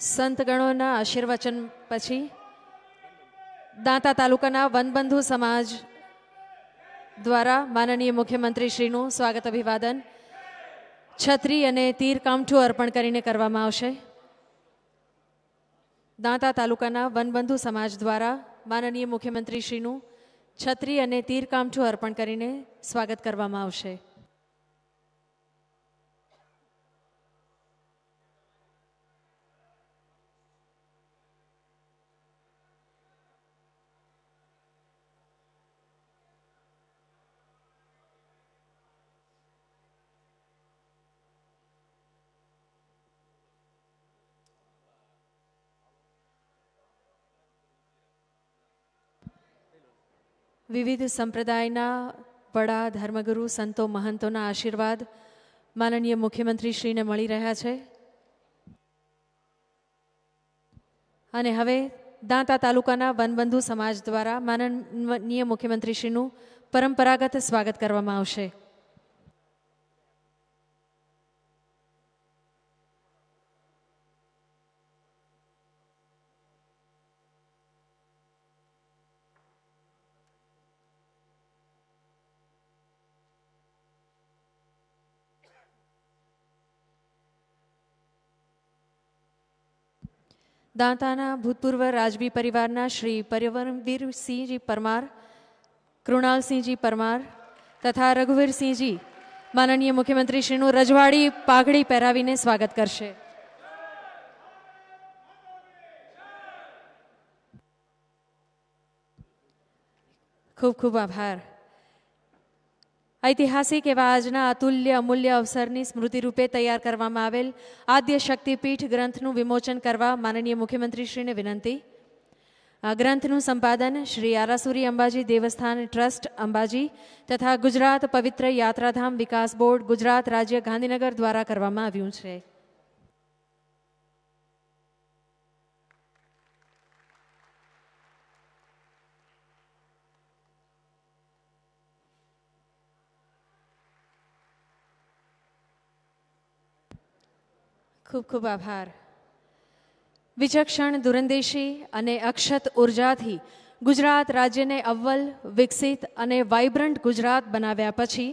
સંતગણોના આશીર્વચન પછી દાંતા તાલુકાના વનબંધુ સમાજ દ્વારા માનનીય મુખ્યમંત્રીશ્રીનું સ્વાગત અભિવાદન છત્રી અને તીરકામઠું અર્પણ કરીને કરવામાં આવશે. દાંતા તાલુકાના વનબંધુ સમાજ દ્વારા માનનીય મુખ્યમંત્રીશ્રીનું છત્રી અને તીરકામઠું અર્પણ કરીને સ્વાગત કરવામાં આવશે. વિવિધ સંપ્રદાયના વડા, ધર્મગુરુ, સંતો, મહંતોના આશીર્વાદ માનનીય મુખ્યમંત્રીશ્રીને મળી રહ્યા છે. અને હવે દાંતા તાલુકાના વનબંધુ સમાજ દ્વારા માનનીય મુખ્યમંત્રીશ્રીનું પરંપરાગત સ્વાગત કરવામાં આવશે. દાંતાના ભૂતપૂર્વ રાજવી પરિવારના શ્રી પરમવીરસિંહજી પરમાર, કૃણાલસિંહજી પરમાર તથા રઘુવીરસિંહજી માનનીય મુખ્યમંત્રીશ્રીનું રજવાડી પાઘડી પહેરાવીને સ્વાગત કરશે. ખૂબ ખૂબ આભાર. ઐતિહાસિક એવા આજના અતુલ્ય અમૂલ્ય અવસરની સ્મૃતિરૂપે તૈયાર કરવામાં આવેલ આદ્ય શક્તિપીઠ ગ્રંથનું વિમોચન કરવા માનનીય મુખ્યમંત્રીશ્રીને વિનંતી. આ ગ્રંથનું સંપાદન શ્રી આરાસુરી અંબાજી દેવસ્થાન ટ્રસ્ટ અંબાજી તથા ગુજરાત પવિત્ર યાત્રાધામ વિકાસ બોર્ડ ગુજરાત રાજ્ય ગાંધીનગર દ્વારા કરવામાં આવ્યું છે. ખૂબ ખૂબ આભાર. વિચક્ષણ દૂરંદેશી અને અક્ષત ઉર્જાથી ગુજરાત રાજ્યને અવ્વલ, વિકસિત અને વાઇબ્રન્ટ ગુજરાત બનાવ્યા પછી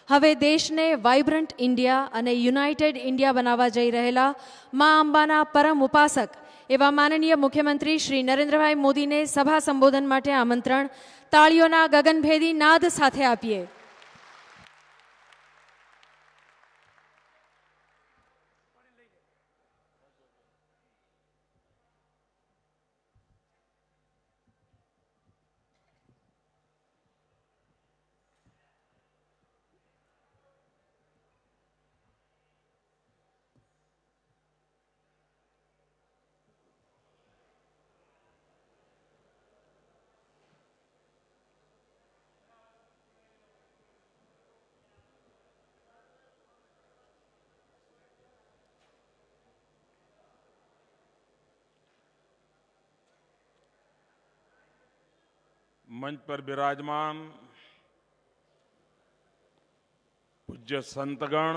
હવે દેશને વાઇબ્રન્ટ ઇન્ડિયા અને યુનાઇટેડ ઇન્ડિયા બનાવવા જઈ રહેલા મા અંબાના પરમ ઉપાસક એવા માનનીય મુખ્યમંત્રી શ્રી નરેન્દ્રભાઈ મોદીને સભા સંબોધન માટે આમંત્રણ તાળીઓના ગગનભેદી નાદ સાથે આપીએ. मंच पर विराजमान पूज्य संतगण,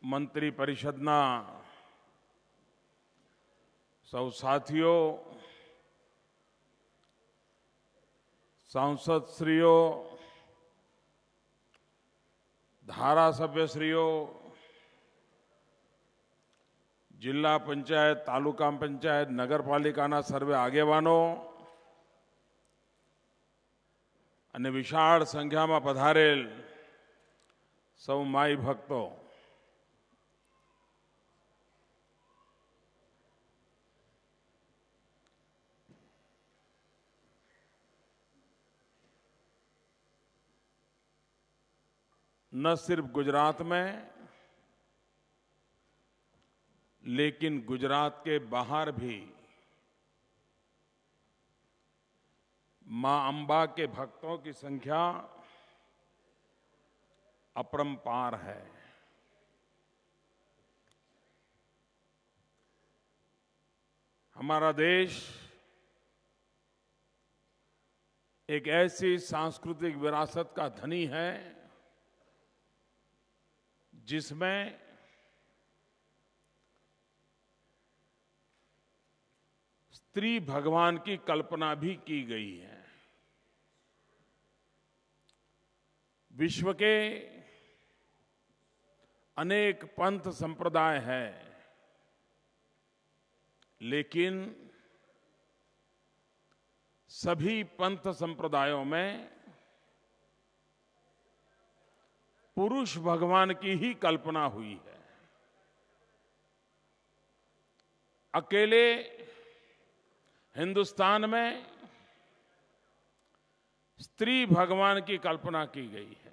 मंत्री परिषदना सौ साथियों, सांसदश्रीओ, धारासभ्यश्रीओ, जिला पंचायत, तालुका पंचायत, नगरपालिकाना सर्वे आगेवानो અને વિશાળ સંખ્યામાં પધારેલ સૌ માઈ ભક્તો, न सिर्फ गुजरात में लेकिन गुजरात के बाहर भी मां अंबा के भक्तों की संख्या अपरंपार है. हमारा देश एक ऐसी सांस्कृतिक विरासत का धनी है जिसमें स्त्री भगवान की कल्पना भी की गई है. विश्व के अनेक पंथ संप्रदाय हैं, लेकिन सभी पंथ संप्रदायों में पुरुष भगवान की ही कल्पना हुई है. अकेले हिंदुस्तान में स्त्री भगवान की कल्पना की गई है.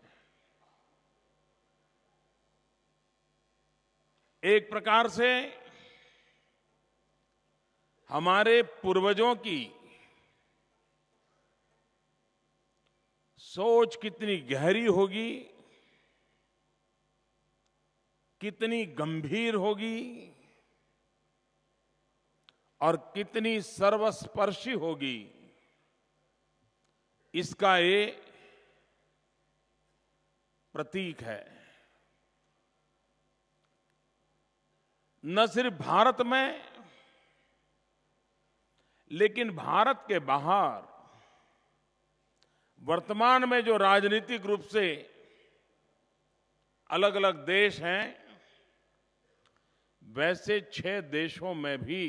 एक प्रकार से हमारे पूर्वजों की सोच कितनी गहरी होगी, कितनी गंभीर होगी, और कितनी सर्वस्पर्शी होगी, इसका ये प्रतीक है। न सिर्फ भारत में, लेकिन भारत के बाहर वर्तमान में जो राजनीतिक रूप से अलग अलग देश हैं, वैसे 6 देशों में भी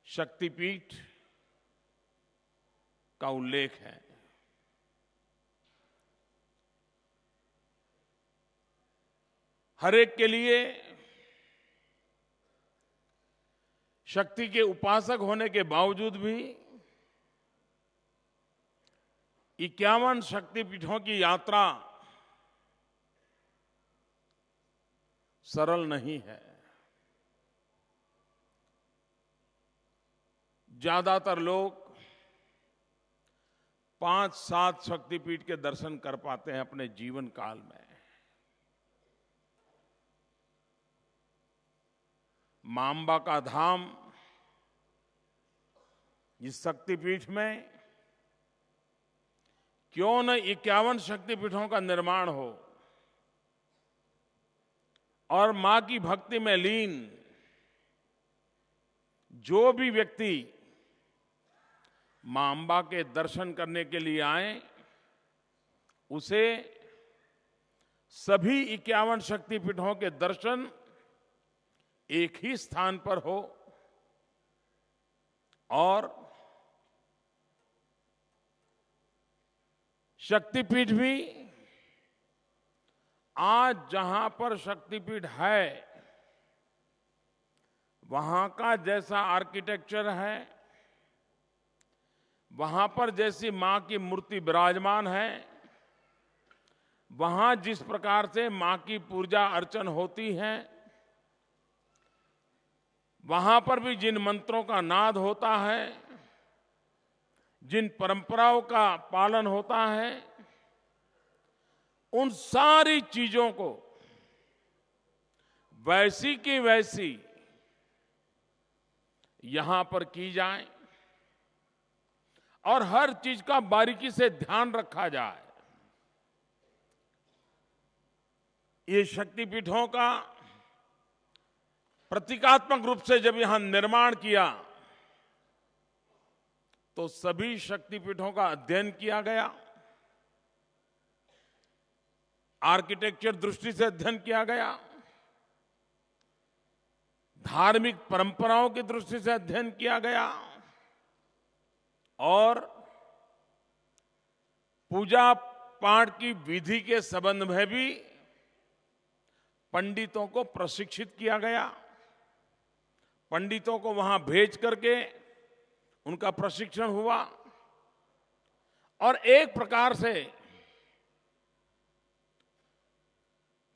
शक्तिपीठ का उल्लेख है। हर एक के लिए शक्ति के उपासक होने के बावजूद भी 51 शक्तिपीठों की यात्रा सरल नहीं है। ज्यादातर लोग 5-7 शक्तिपीठ के दर्शन कर पाते हैं अपने जीवन काल में। मां अंबा का धाम, इस शक्तिपीठ में क्यों न 51 शक्तिपीठों का निर्माण हो और मां की भक्ति में लीन जो भी व्यक्ति मां अंबा के दर्शन करने के लिए आए, उसे सभी 51 शक्तिपीठों के दर्शन एक ही स्थान पर हो और शक्तिपीठ भी आज जहां पर शक्तिपीठ है, वहां का जैसा आर्किटेक्चर है, वहां पर जैसी मां की मूर्ति विराजमान है, वहां जिस प्रकार से मां की पूजा अर्चन होती है, वहां पर भी जिन मंत्रों का नाद होता है, जिन परंपराओं का पालन होता है, उन सारी चीजों को वैसी की वैसी यहां पर की जाए और हर चीज का बारीकी से ध्यान रखा जाए। ये शक्तिपीठों का प्रतीकात्मक रूप से जब यहां निर्माण किया तो सभी शक्तिपीठों का अध्ययन किया गया, आर्किटेक्चर दृष्टि से अध्ययन किया गया, धार्मिक परंपराओं की दृष्टि से अध्ययन किया गया और पूजा पाठ की विधि के संबंध में भी पंडितों को प्रशिक्षित किया गया। पंडितों को वहां भेज करके उनका प्रशिक्षण हुआ और एक प्रकार से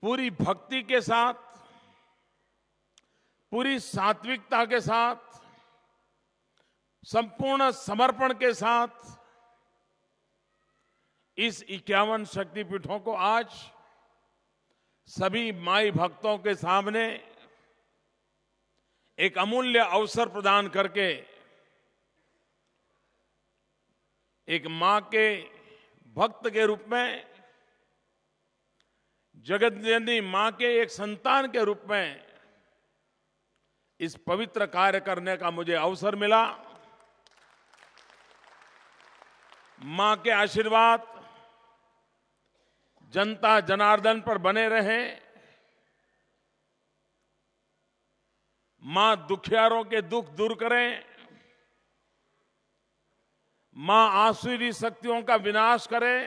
पूरी भक्ति के साथ, पूरी सात्विकता के साथ, संपूर्ण समर्पण के साथ इस 51 शक्तिपीठों को आज सभी माई भक्तों के सामने एक अमूल्य अवसर प्रदान करके एक मां के भक्त के रूप में, जगत जननी मां के एक संतान के रूप में इस पवित्र कार्य करने का मुझे अवसर मिला। मां के आशीर्वाद जनता जनार्दन पर बने रहे। मां दुखियारों के दुख दूर करें, मां आसुरी शक्तियों का विनाश करे,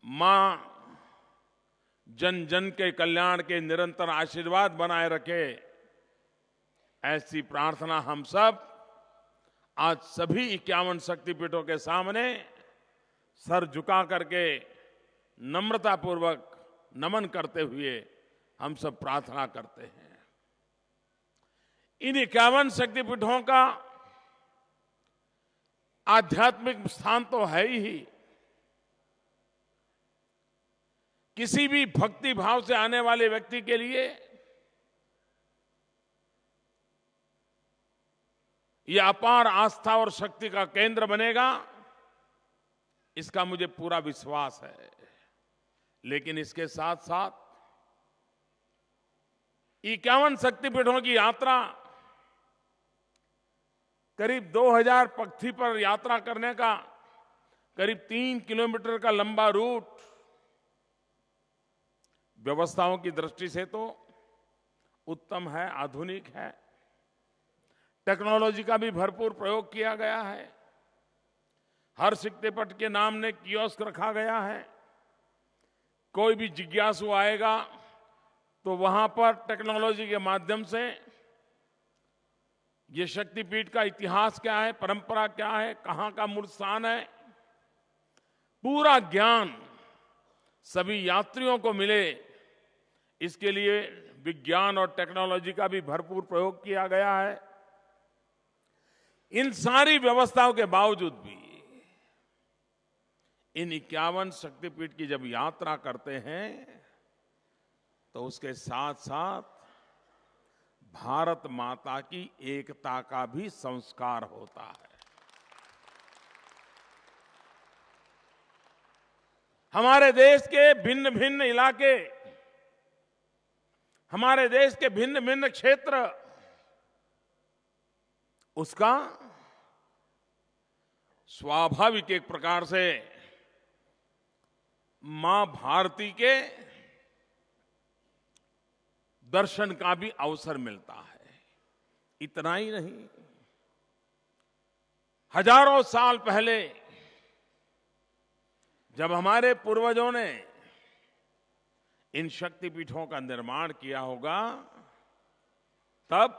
मां जन जन के कल्याण के निरंतर आशीर्वाद बनाए रखे, ऐसी प्रार्थना हम सब आज सभी 51 शक्तिपीठों के सामने सर झुका करके नम्रतापूर्वक नमन करते हुए हम सब प्रार्थना करते हैं। इन 51 शक्तिपीठों का आध्यात्मिक स्थान तो है ही, किसी भी भक्ति भाव से आने वाले व्यक्ति के लिए यह अपार आस्था और शक्ति का केंद्र बनेगा, इसका मुझे पूरा विश्वास है। लेकिन इसके साथ साथ 51 शक्तिपीठों की यात्रा, करीब 2000 पगथी पर यात्रा करने का करीब 3 किलोमीटर का लंबा रूट, व्यवस्थाओं की दृष्टि से तो उत्तम है, आधुनिक है। टेक्नोलॉजी का भी भरपूर प्रयोग किया गया है। हर शक्तिपीठ के नाम ने कियोस्क रखा गया है। कोई भी जिज्ञासु आएगा तो वहां पर टेक्नोलॉजी के माध्यम से ये शक्तिपीठ का इतिहास क्या है, परंपरा क्या है, कहां का मूल स्थान है, पूरा ज्ञान सभी यात्रियों को मिले, इसके लिए विज्ञान और टेक्नोलॉजी का भी भरपूर प्रयोग किया गया है। इन सारी व्यवस्थाओं के बावजूद भी इन 51 शक्तिपीठ की जब यात्रा करते हैं तो उसके साथ साथ भारत माता की एकता का भी संस्कार होता है। हमारे देश के भिन्न भिन्न इलाके, हमारे देश के भिन्न भिन्न क्षेत्र, उसका स्वाभाविक एक प्रकार से मां भारती के दर्शन का भी अवसर मिलता है। इतना ही नहीं, हजारों साल पहले जब हमारे पूर्वजों ने इन शक्तिपीठों का निर्माण किया होगा, तब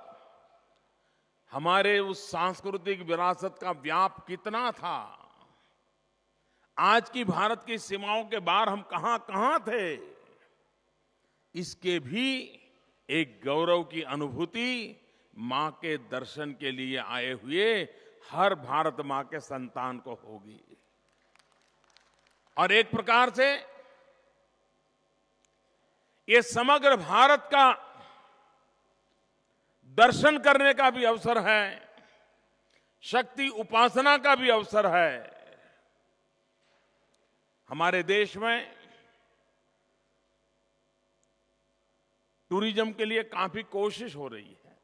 हमारे उस सांस्कृतिक विरासत का व्याप कितना था। आज की भारत की सीमाओं के बाहर हम कहां कहां थे, इसके भी एक गौरव की अनुभूति मां के दर्शन के लिए आए हुए हर भारत मां के संतान को होगी। और एक प्रकार से ये समग्र भारत का दर्शन करने का भी अवसर है, शक्ति उपासना का भी अवसर है। हमारे देश में टूरिज्म के लिए काफी कोशिश हो रही है।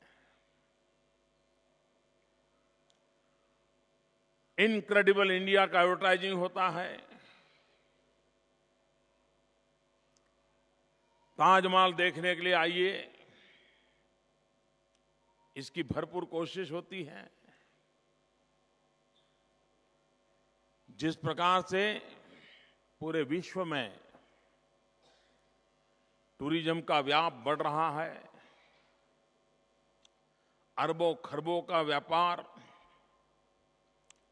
इनक्रेडिबल इंडिया का एडवर्टाइजिंग होता है, ताजमहल देखने के लिए आइए, इसकी भरपूर कोशिश होती है। जिस प्रकार से पूरे विश्व में टूरिज्म का व्याप बढ़ रहा है, अरबों खरबों का व्यापार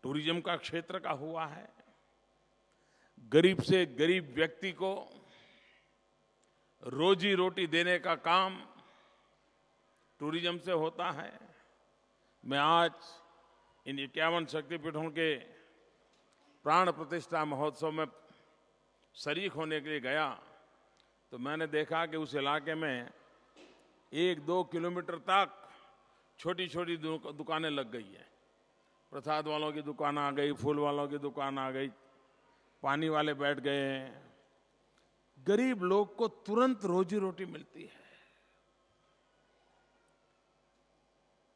टूरिज्म का क्षेत्र का हुआ है। गरीब से गरीब व्यक्ति को रोजी रोटी देने का काम टूरिज्म से होता है। मैं आज इन 51 शक्तिपीठों के प्राण प्रतिष्ठा महोत्सव में शरीक होने के लिए गया तो मैंने देखा कि उस इलाके में 1-2 किलोमीटर तक छोटी छोटी दुकानें लग गई हैं। प्रसाद वालों की दुकान आ गई, फूल वालों की दुकान आ गई, पानी वाले बैठ गए हैं। गरीब लोग को तुरंत रोजी रोटी मिलती है।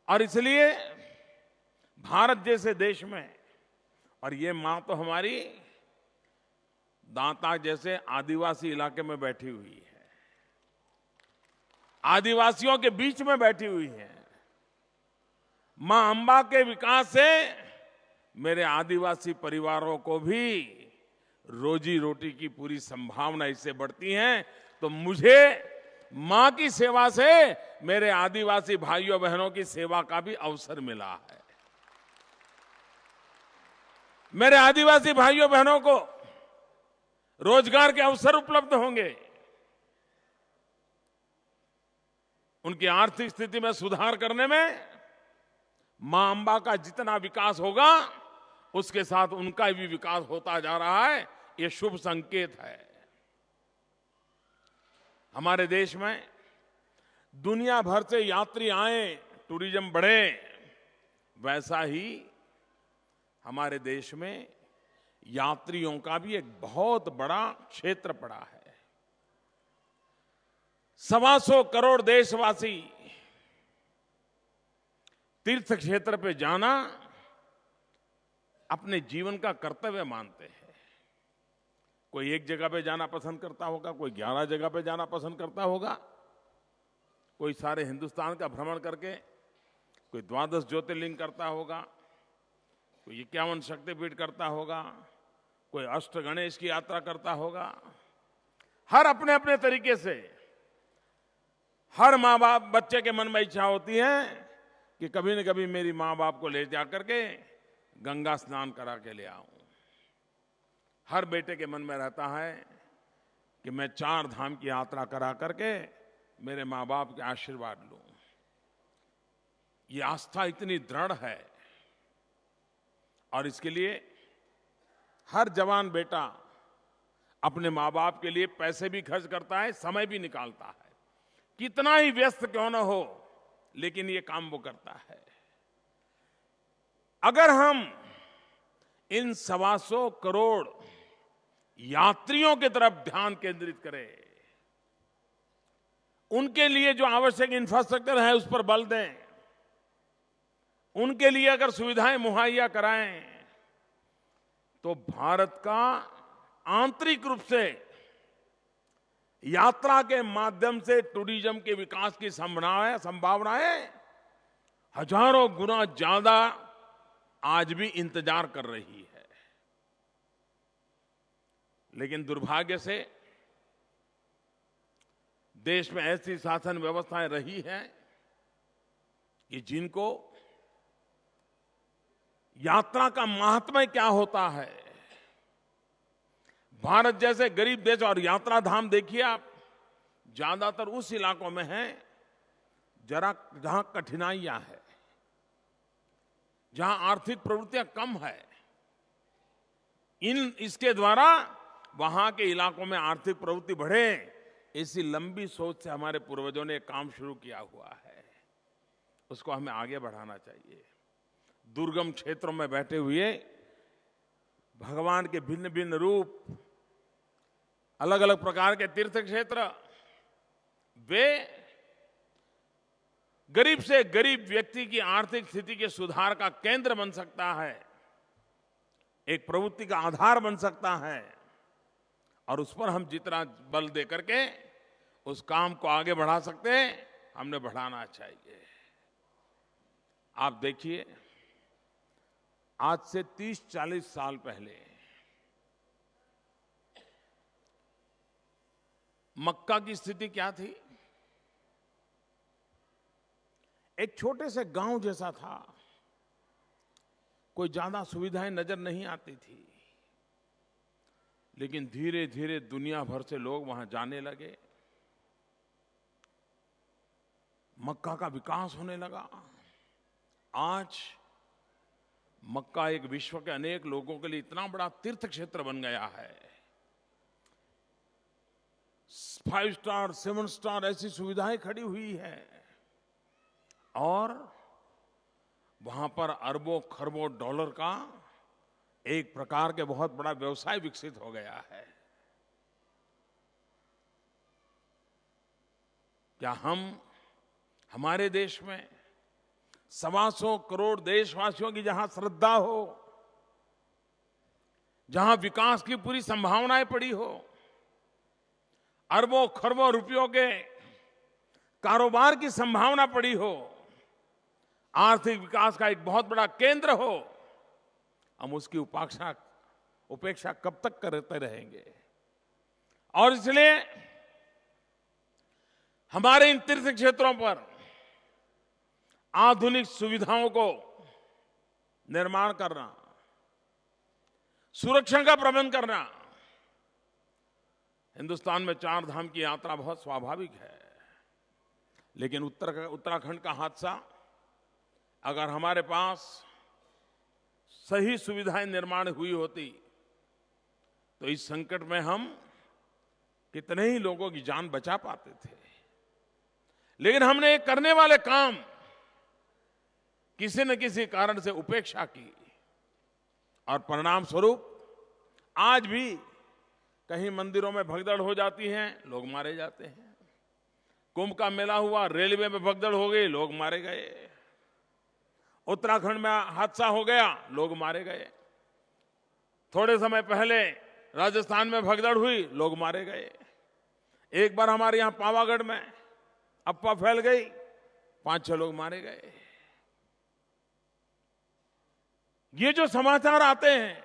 और इसलिए भारत जैसे देश में, और ये मां तो हमारी दांता जैसे आदिवासी इलाके में बैठी हुई है, आदिवासियों के बीच में बैठी हुई है। मां अंबा के विकास से मेरे आदिवासी परिवारों को भी रोजी रोटी की पूरी संभावना इससे बढ़ती है। तो मुझे मां की सेवा से मेरे आदिवासी भाइयों बहनों की सेवा का भी अवसर मिला है। मेरे आदिवासी भाइयों बहनों को रोजगार के अवसर उपलब्ध होंगे, उनकी आर्थिक स्थिति में सुधार करने में मां अंबा का जितना विकास होगा उसके साथ उनका भी विकास होता जा रहा है। ये शुभ संकेत है। हमारे देश में दुनिया भर से यात्री आए, टूरिज्म बढ़े, वैसा ही हमारे देश में यात्रियों का भी एक बहुत बड़ा क्षेत्र पड़ा है। 125 करोड़ देशवासी तीर्थ क्षेत्र पे जाना अपने जीवन का कर्तव्य मानते हैं। कोई एक जगह पे जाना पसंद करता होगा, कोई 11 जगह पे जाना पसंद करता होगा, कोई सारे हिंदुस्तान का भ्रमण करके कोई 12 ज्योतिर्लिंग करता होगा, कोई 51 शक्तिपीठ करता होगा, कोई अष्ट गणेश की यात्रा करता होगा। हर अपने अपने तरीके से हर माँ बाप बच्चे के मन में इच्छा होती है कि कभी न कभी मेरी माँ बाप को ले जा करके गंगा स्नान करा के ले आऊं। हर बेटे के मन में रहता है कि मैं 4 धाम की यात्रा करा करके मेरे माँ बाप के आशीर्वाद लूं। ये आस्था इतनी दृढ़ है और इसके लिए हर जवान बेटा अपने माँ बाप के लिए पैसे भी खर्च करता है, समय भी निकालता है। कितना ही व्यस्त क्यों न हो, लेकिन ये काम वो करता है। अगर हम इन 125 करोड़ यात्रियों की तरफ ध्यान केंद्रित करें, उनके लिए जो आवश्यक इंफ्रास्ट्रक्चर है उस पर बल दें, उनके लिए अगर सुविधाएं मुहैया कराएं, तो भारत का आंतरिक रूप से यात्रा के माध्यम से टूरिज्म के विकास की संभावनाएं हजारों गुना ज्यादा आज भी इंतजार कर रही है। लेकिन दुर्भाग्य से देश में ऐसी शासन व्यवस्थाएं रही हैं कि जिनको यात्रा का महात्म्य क्या होता है, भारत जैसे गरीब देश, और यात्रा धाम देखिए आप, ज्यादातर उस इलाकों में है जहां कठिनाइयां है, जहां आर्थिक प्रवृत्तियां कम है। इसके द्वारा वहां के इलाकों में आर्थिक प्रवृत्ति बढ़े, ऐसी लंबी सोच से हमारे पूर्वजों ने काम शुरू किया हुआ है। उसको हमें आगे बढ़ाना चाहिए। दुर्गम क्षेत्रों में बैठे हुए भगवान के भिन्न भिन्न रूप, अलग अलग प्रकार के तीर्थ क्षेत्र, वे गरीब से गरीब व्यक्ति की आर्थिक स्थिति के सुधार का केंद्र बन सकता है, एक प्रवृत्ति का आधार बन सकता है, और उस पर हम जितना बल दे करके उस काम को आगे बढ़ा सकते हैं, हमने बढ़ाना चाहिए। आप देखिए, आज से 30-40 साल पहले मक्का की स्थिति क्या थी? एक छोटे से गांव जैसा था, कोई ज्यादा सुविधाएं नजर नहीं आती थी, लेकिन धीरे धीरे दुनिया भर से लोग वहां जाने लगे, मक्का का विकास होने लगा। आज मक्का एक विश्व के अनेक लोगों के लिए इतना बड़ा तीर्थ क्षेत्र बन गया है। 5 स्टार 7 स्टार ऐसी सुविधाएं खड़ी हुई है, और वहां पर अरबों खरबों डॉलर का एक प्रकार के बहुत बड़ा व्यवसाय विकसित हो गया है। क्या हमारे देश में 125 करोड़ देशवासियों की जहां श्रद्धा हो, जहां विकास की पूरी संभावनाएं पड़ी हो, अरबों खरबों रुपयों के कारोबार की संभावना पड़ी हो, आर्थिक विकास का एक बहुत बड़ा केंद्र हो, हम उसकी उपेक्षा कब तक करते रहेंगे? और इसलिए हमारे इन तीर्थ क्षेत्रों पर आधुनिक सुविधाओं को निर्माण करना, सुरक्षा का प्रबंध करना। हिंदुस्तान में 4 धाम की यात्रा बहुत स्वाभाविक है, लेकिन उत्तराखंड का हादसा, अगर हमारे पास सही सुविधाएं निर्माण हुई होती तो इस संकट में हम कितने ही लोगों की जान बचा पाते थे। लेकिन हमने एक करने वाले काम किसी न किसी कारण से उपेक्षा की और परिणाम स्वरूप आज भी कहीं मंदिरों में भगदड़ हो जाती है, लोग मारे जाते हैं। कुंभ का मेला हुआ, रेलवे में भगदड़ हो गई, लोग मारे गए। उत्तराखंड में हादसा हो गया, लोग मारे गए। थोड़े समय पहले राजस्थान में भगदड़ हुई, लोग मारे गए। एक बार हमारे यहां पावागढ़ में अफवाह फैल गई, 5-6 लोग मारे गए। ये जो समाचार आते हैं,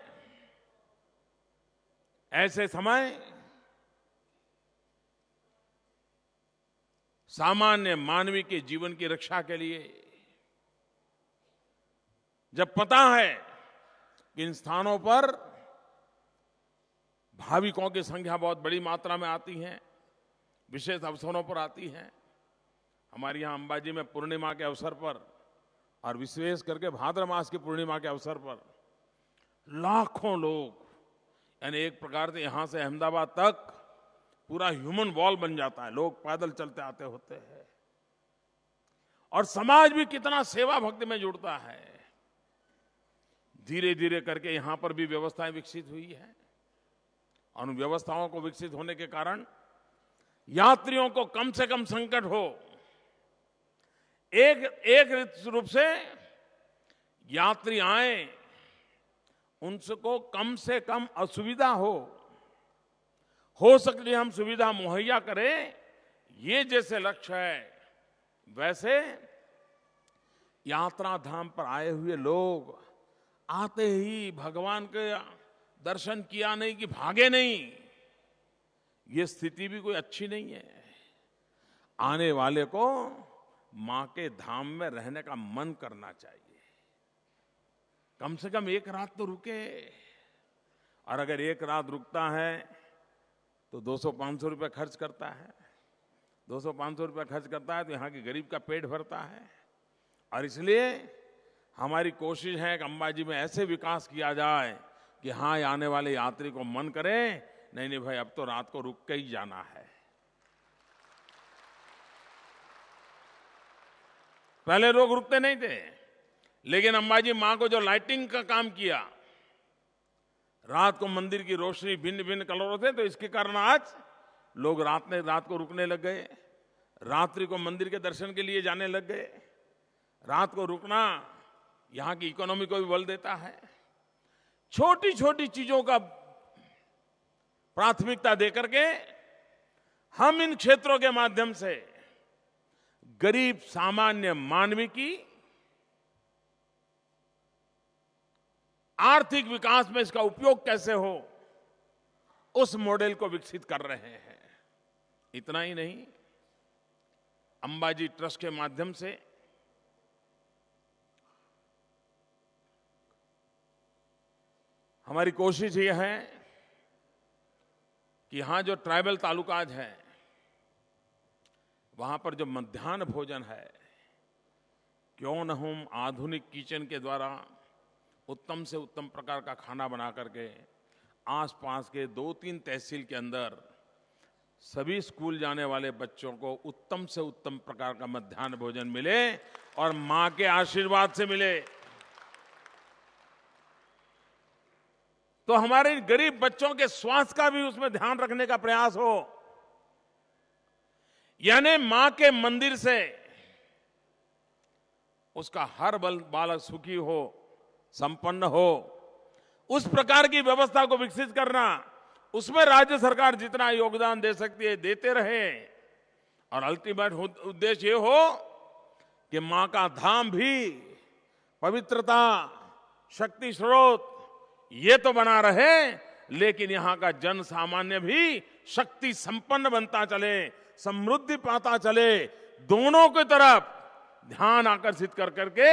ऐसे समय सामान्य मानवी के जीवन की रक्षा के लिए जब पता है कि इन स्थानों पर भाविकों की संख्या बहुत बड़ी मात्रा में आती है, विशेष अवसरों पर आती है। हमारे यहाँ अंबाजी में पूर्णिमा के अवसर पर और विशेष करके भाद्र मास की पूर्णिमा के अवसर पर लाखों लोग, यानी एक प्रकार से यहां से अहमदाबाद तक पूरा ह्यूमन वॉल बन जाता है, लोग पैदल चलते आते होते हैं। और समाज भी कितना सेवा भक्ति में जुड़ता है। धीरे धीरे करके यहां पर भी व्यवस्थाएं विकसित हुई है और उन व्यवस्थाओं को विकसित होने के कारण यात्रियों को कम से कम संकट हो, एक रूप से यात्री आए उनको कम से कम असुविधा हो सकती है हम सुविधा मुहैया करें, ये जैसे लक्ष्य है, वैसे यात्रा धाम पर आए हुए लोग आते ही भगवान के दर्शन किया नहीं कि भागे नहीं, ये स्थिति भी कोई अच्छी नहीं है। आने वाले को मां के धाम में रहने का मन करना चाहिए, कम से कम एक रात तो रुके। और अगर एक रात रुकता है तो 200-500 रुपये खर्च करता है, 200-500 रुपये खर्च करता है तो यहाँ के गरीब का पेट भरता है। और इसलिए हमारी कोशिश है कि अंबाजी में ऐसे विकास किया जाए कि हाँ, आने वाले यात्री को मन करे, नहीं भाई अब तो रात को रुक के ही जाना है। पहले लोग रुकते नहीं थे, लेकिन अंबाजी मां को जो लाइटिंग का काम किया, रात को मंदिर की रोशनी भिन्न भिन्न कलरों से, तो इसके कारण आज लोग रात को रुकने लग गए, रात्रि को मंदिर के दर्शन के लिए जाने लग गए। रात को रुकना यहां की इकोनॉमी को भी बल देता है। छोटी छोटी चीजों का प्राथमिकता देकर के हम इन क्षेत्रों के माध्यम से गरीब सामान्य मानवी की आर्थिक विकास में इसका उपयोग कैसे हो, उस मॉडल को विकसित कर रहे हैं। इतना ही नहीं, अंबाजी ट्रस्ट के माध्यम से हमारी कोशिश यह है कि यहां जो ट्राइबल तालुकाज है, वहां पर जो मध्याह्न भोजन है, क्यों न हम आधुनिक किचन के द्वारा उत्तम से उत्तम प्रकार का खाना बना करके आसपास के 2-3 तहसील के अंदर सभी स्कूल जाने वाले बच्चों को उत्तम से उत्तम प्रकार का मध्याह्न भोजन मिले और मां के आशीर्वाद से मिले। तो हमारे गरीब बच्चों के स्वास्थ्य का भी उसमें ध्यान रखने का प्रयास हो, यानी मां के मंदिर से उसका हर बालक सुखी हो, संपन्न हो, उस प्रकार की व्यवस्था को विकसित करना, उसमें राज्य सरकार जितना योगदान दे सकती है देते रहे। और अल्टीमेट उद्देश्य ये हो कि मां का धाम भी पवित्रता, शक्ति स्रोत ये तो बना रहे, लेकिन यहां का जन सामान्य भी शक्ति संपन्न बनता चले, समृद्धि पाता चले। दोनों की तरफ ध्यान आकर्षित कर करके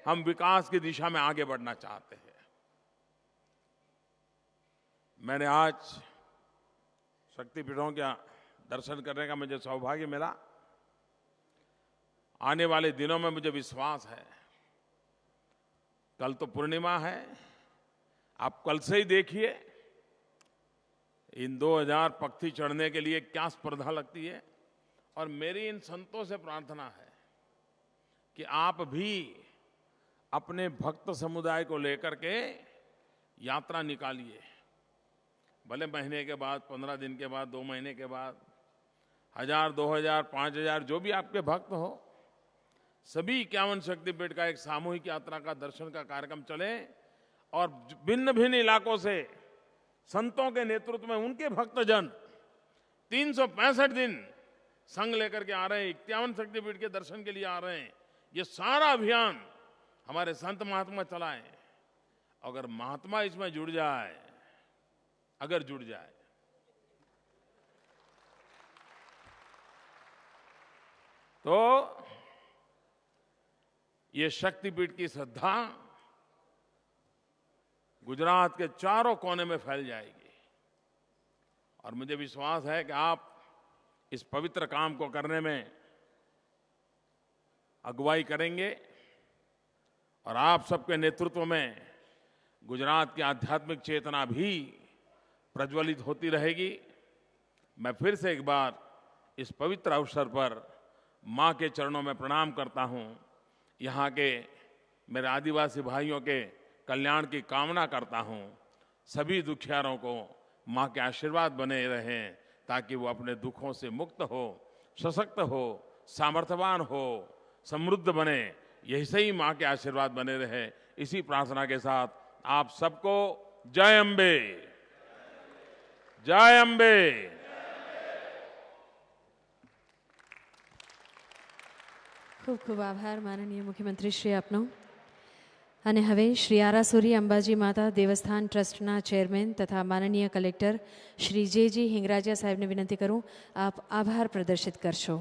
हम विकास की दिशा में आगे बढ़ना चाहते हैं। मैंने आज शक्तिपीठों का दर्शन करने का मुझे सौभाग्य मिला। आने वाले दिनों में मुझे विश्वास है, कल तो पूर्णिमा है, आप कल से ही देखिए इन 2000 पक्षी चढ़ने के लिए क्या स्पर्धा लगती है। और मेरी इन संतों से प्रार्थना है कि आप भी अपने भक्त समुदाय को लेकर के यात्रा निकालिए। भले महीने के बाद, 15 दिन के बाद, 2 महीने के बाद, 1000, 2000, 5000 जो भी आपके भक्त हो, सभी 51 शक्तिपीठ का एक सामूहिक यात्रा का दर्शन का कार्यक्रम चले। और भिन्न भिन्न इलाकों से संतों के नेतृत्व में उनके भक्तजन 365 दिन संग लेकर के आ रहे हैं, 51 शक्तिपीठ के दर्शन के लिए आ रहे हैं। ये सारा अभियान हमारे संत महात्मा चलाएं। अगर महात्मा इसमें जुड़ जाए, अगर जुड़ जाए, तो ये शक्तिपीठ की श्रद्धा गुजरात के चारों कोने में फैल जाएगी। और मुझे विश्वास है कि आप इस पवित्र काम को करने में अगुवाई करेंगे और आप सबके नेतृत्व में गुजरात की आध्यात्मिक चेतना भी प्रज्वलित होती रहेगी। मैं फिर से एक बार इस पवित्र अवसर पर मां के चरणों में प्रणाम करता हूं। यहाँ के मेरे आदिवासी भाइयों के कल्याण की कामना करता हूं। सभी दुखियारों को मां के आशीर्वाद बने रहें ताकि वो अपने दुखों से मुक्त हो, सशक्त हो, सामर्थ्यवान हो, समृद्ध बने। यही सही मां के आशीर्वाद बने रहे। इसी प्रार्थना के साथ आप सबको जय अंबे, जय अंबे। ખૂબ ખૂબ આભાર માનનીય મુખ્યમંત્રી શ્રી આપનો. અને હવે શ્રી આરાસુરી અંબાજી માતા દેવસ્થાન ટ્રસ્ટના ચેરમેન તથા માનનીય કલેક્ટર શ્રી જે હિંગરાજા સાહેબને વિનંતી કરું, આપ આભાર પ્રદર્શિત કરશો.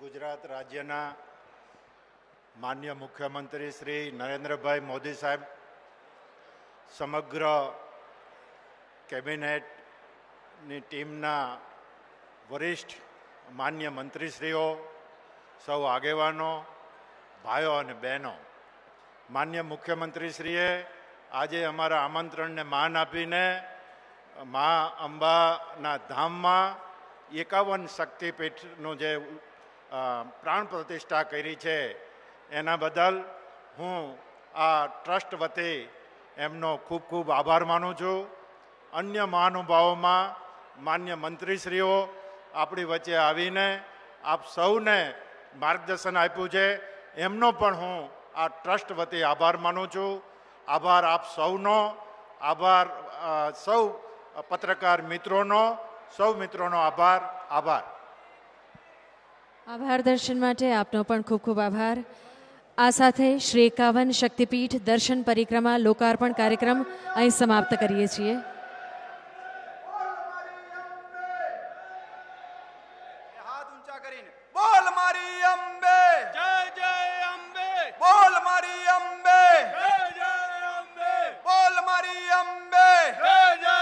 ગુજરાત રાજ્યના માનનીય મુખ્યમંત્રી શ્રી નરેન્દ્રભાઈ મોદી સાહેબ, સમગ્ર કેબિનેટની ટીમના વરિષ્ઠ માન્ય મંત્રીશ્રીઓ, સૌ આગેવાનો, ભાઈઓ અને બહેનો, માન્ય મુખ્યમંત્રીશ્રીએ આજે અમારા આમંત્રણને માન આપીને મા અંબાના ધામમાં 51 શક્તિપીઠનું જે પ્રાણ પ્રતિષ્ઠા કરી છે એના બદલ હું આ ટ્રસ્ટ વતી એમનો ખૂબ ખૂબ આભાર માનું છું. અન્ય મહાનુભાવોમાં માન્ય મંત્રીશ્રીઓ આપણી વચ્ચે આવીને આપ સૌને માર્ગદર્શન આપ્યું છે, એમનો પણ હું આ ટ્રસ્ટ વતી આભાર માનું છું. આભાર આપ સૌનો, આભાર સૌ પત્રકાર મિત્રોનો, સૌ મિત્રોનો આભાર. આભાર. આભાર દર્શન માટે આપનો પણ ખૂબ ખૂબ આભાર. આ સાથે શ્રી 51 શક્તિપીઠ દર્શન પરિક્રમા લોકાર્પણ કાર્યક્રમ અહીં સમાપ્ત કરીએ છીએ. હાથ ઊંચા કરીને બોલ મારી અંબે, જય જય અંબે, બોલ મારી અંબે, જય જય અંબે, બોલ મારી અંબે, જય જય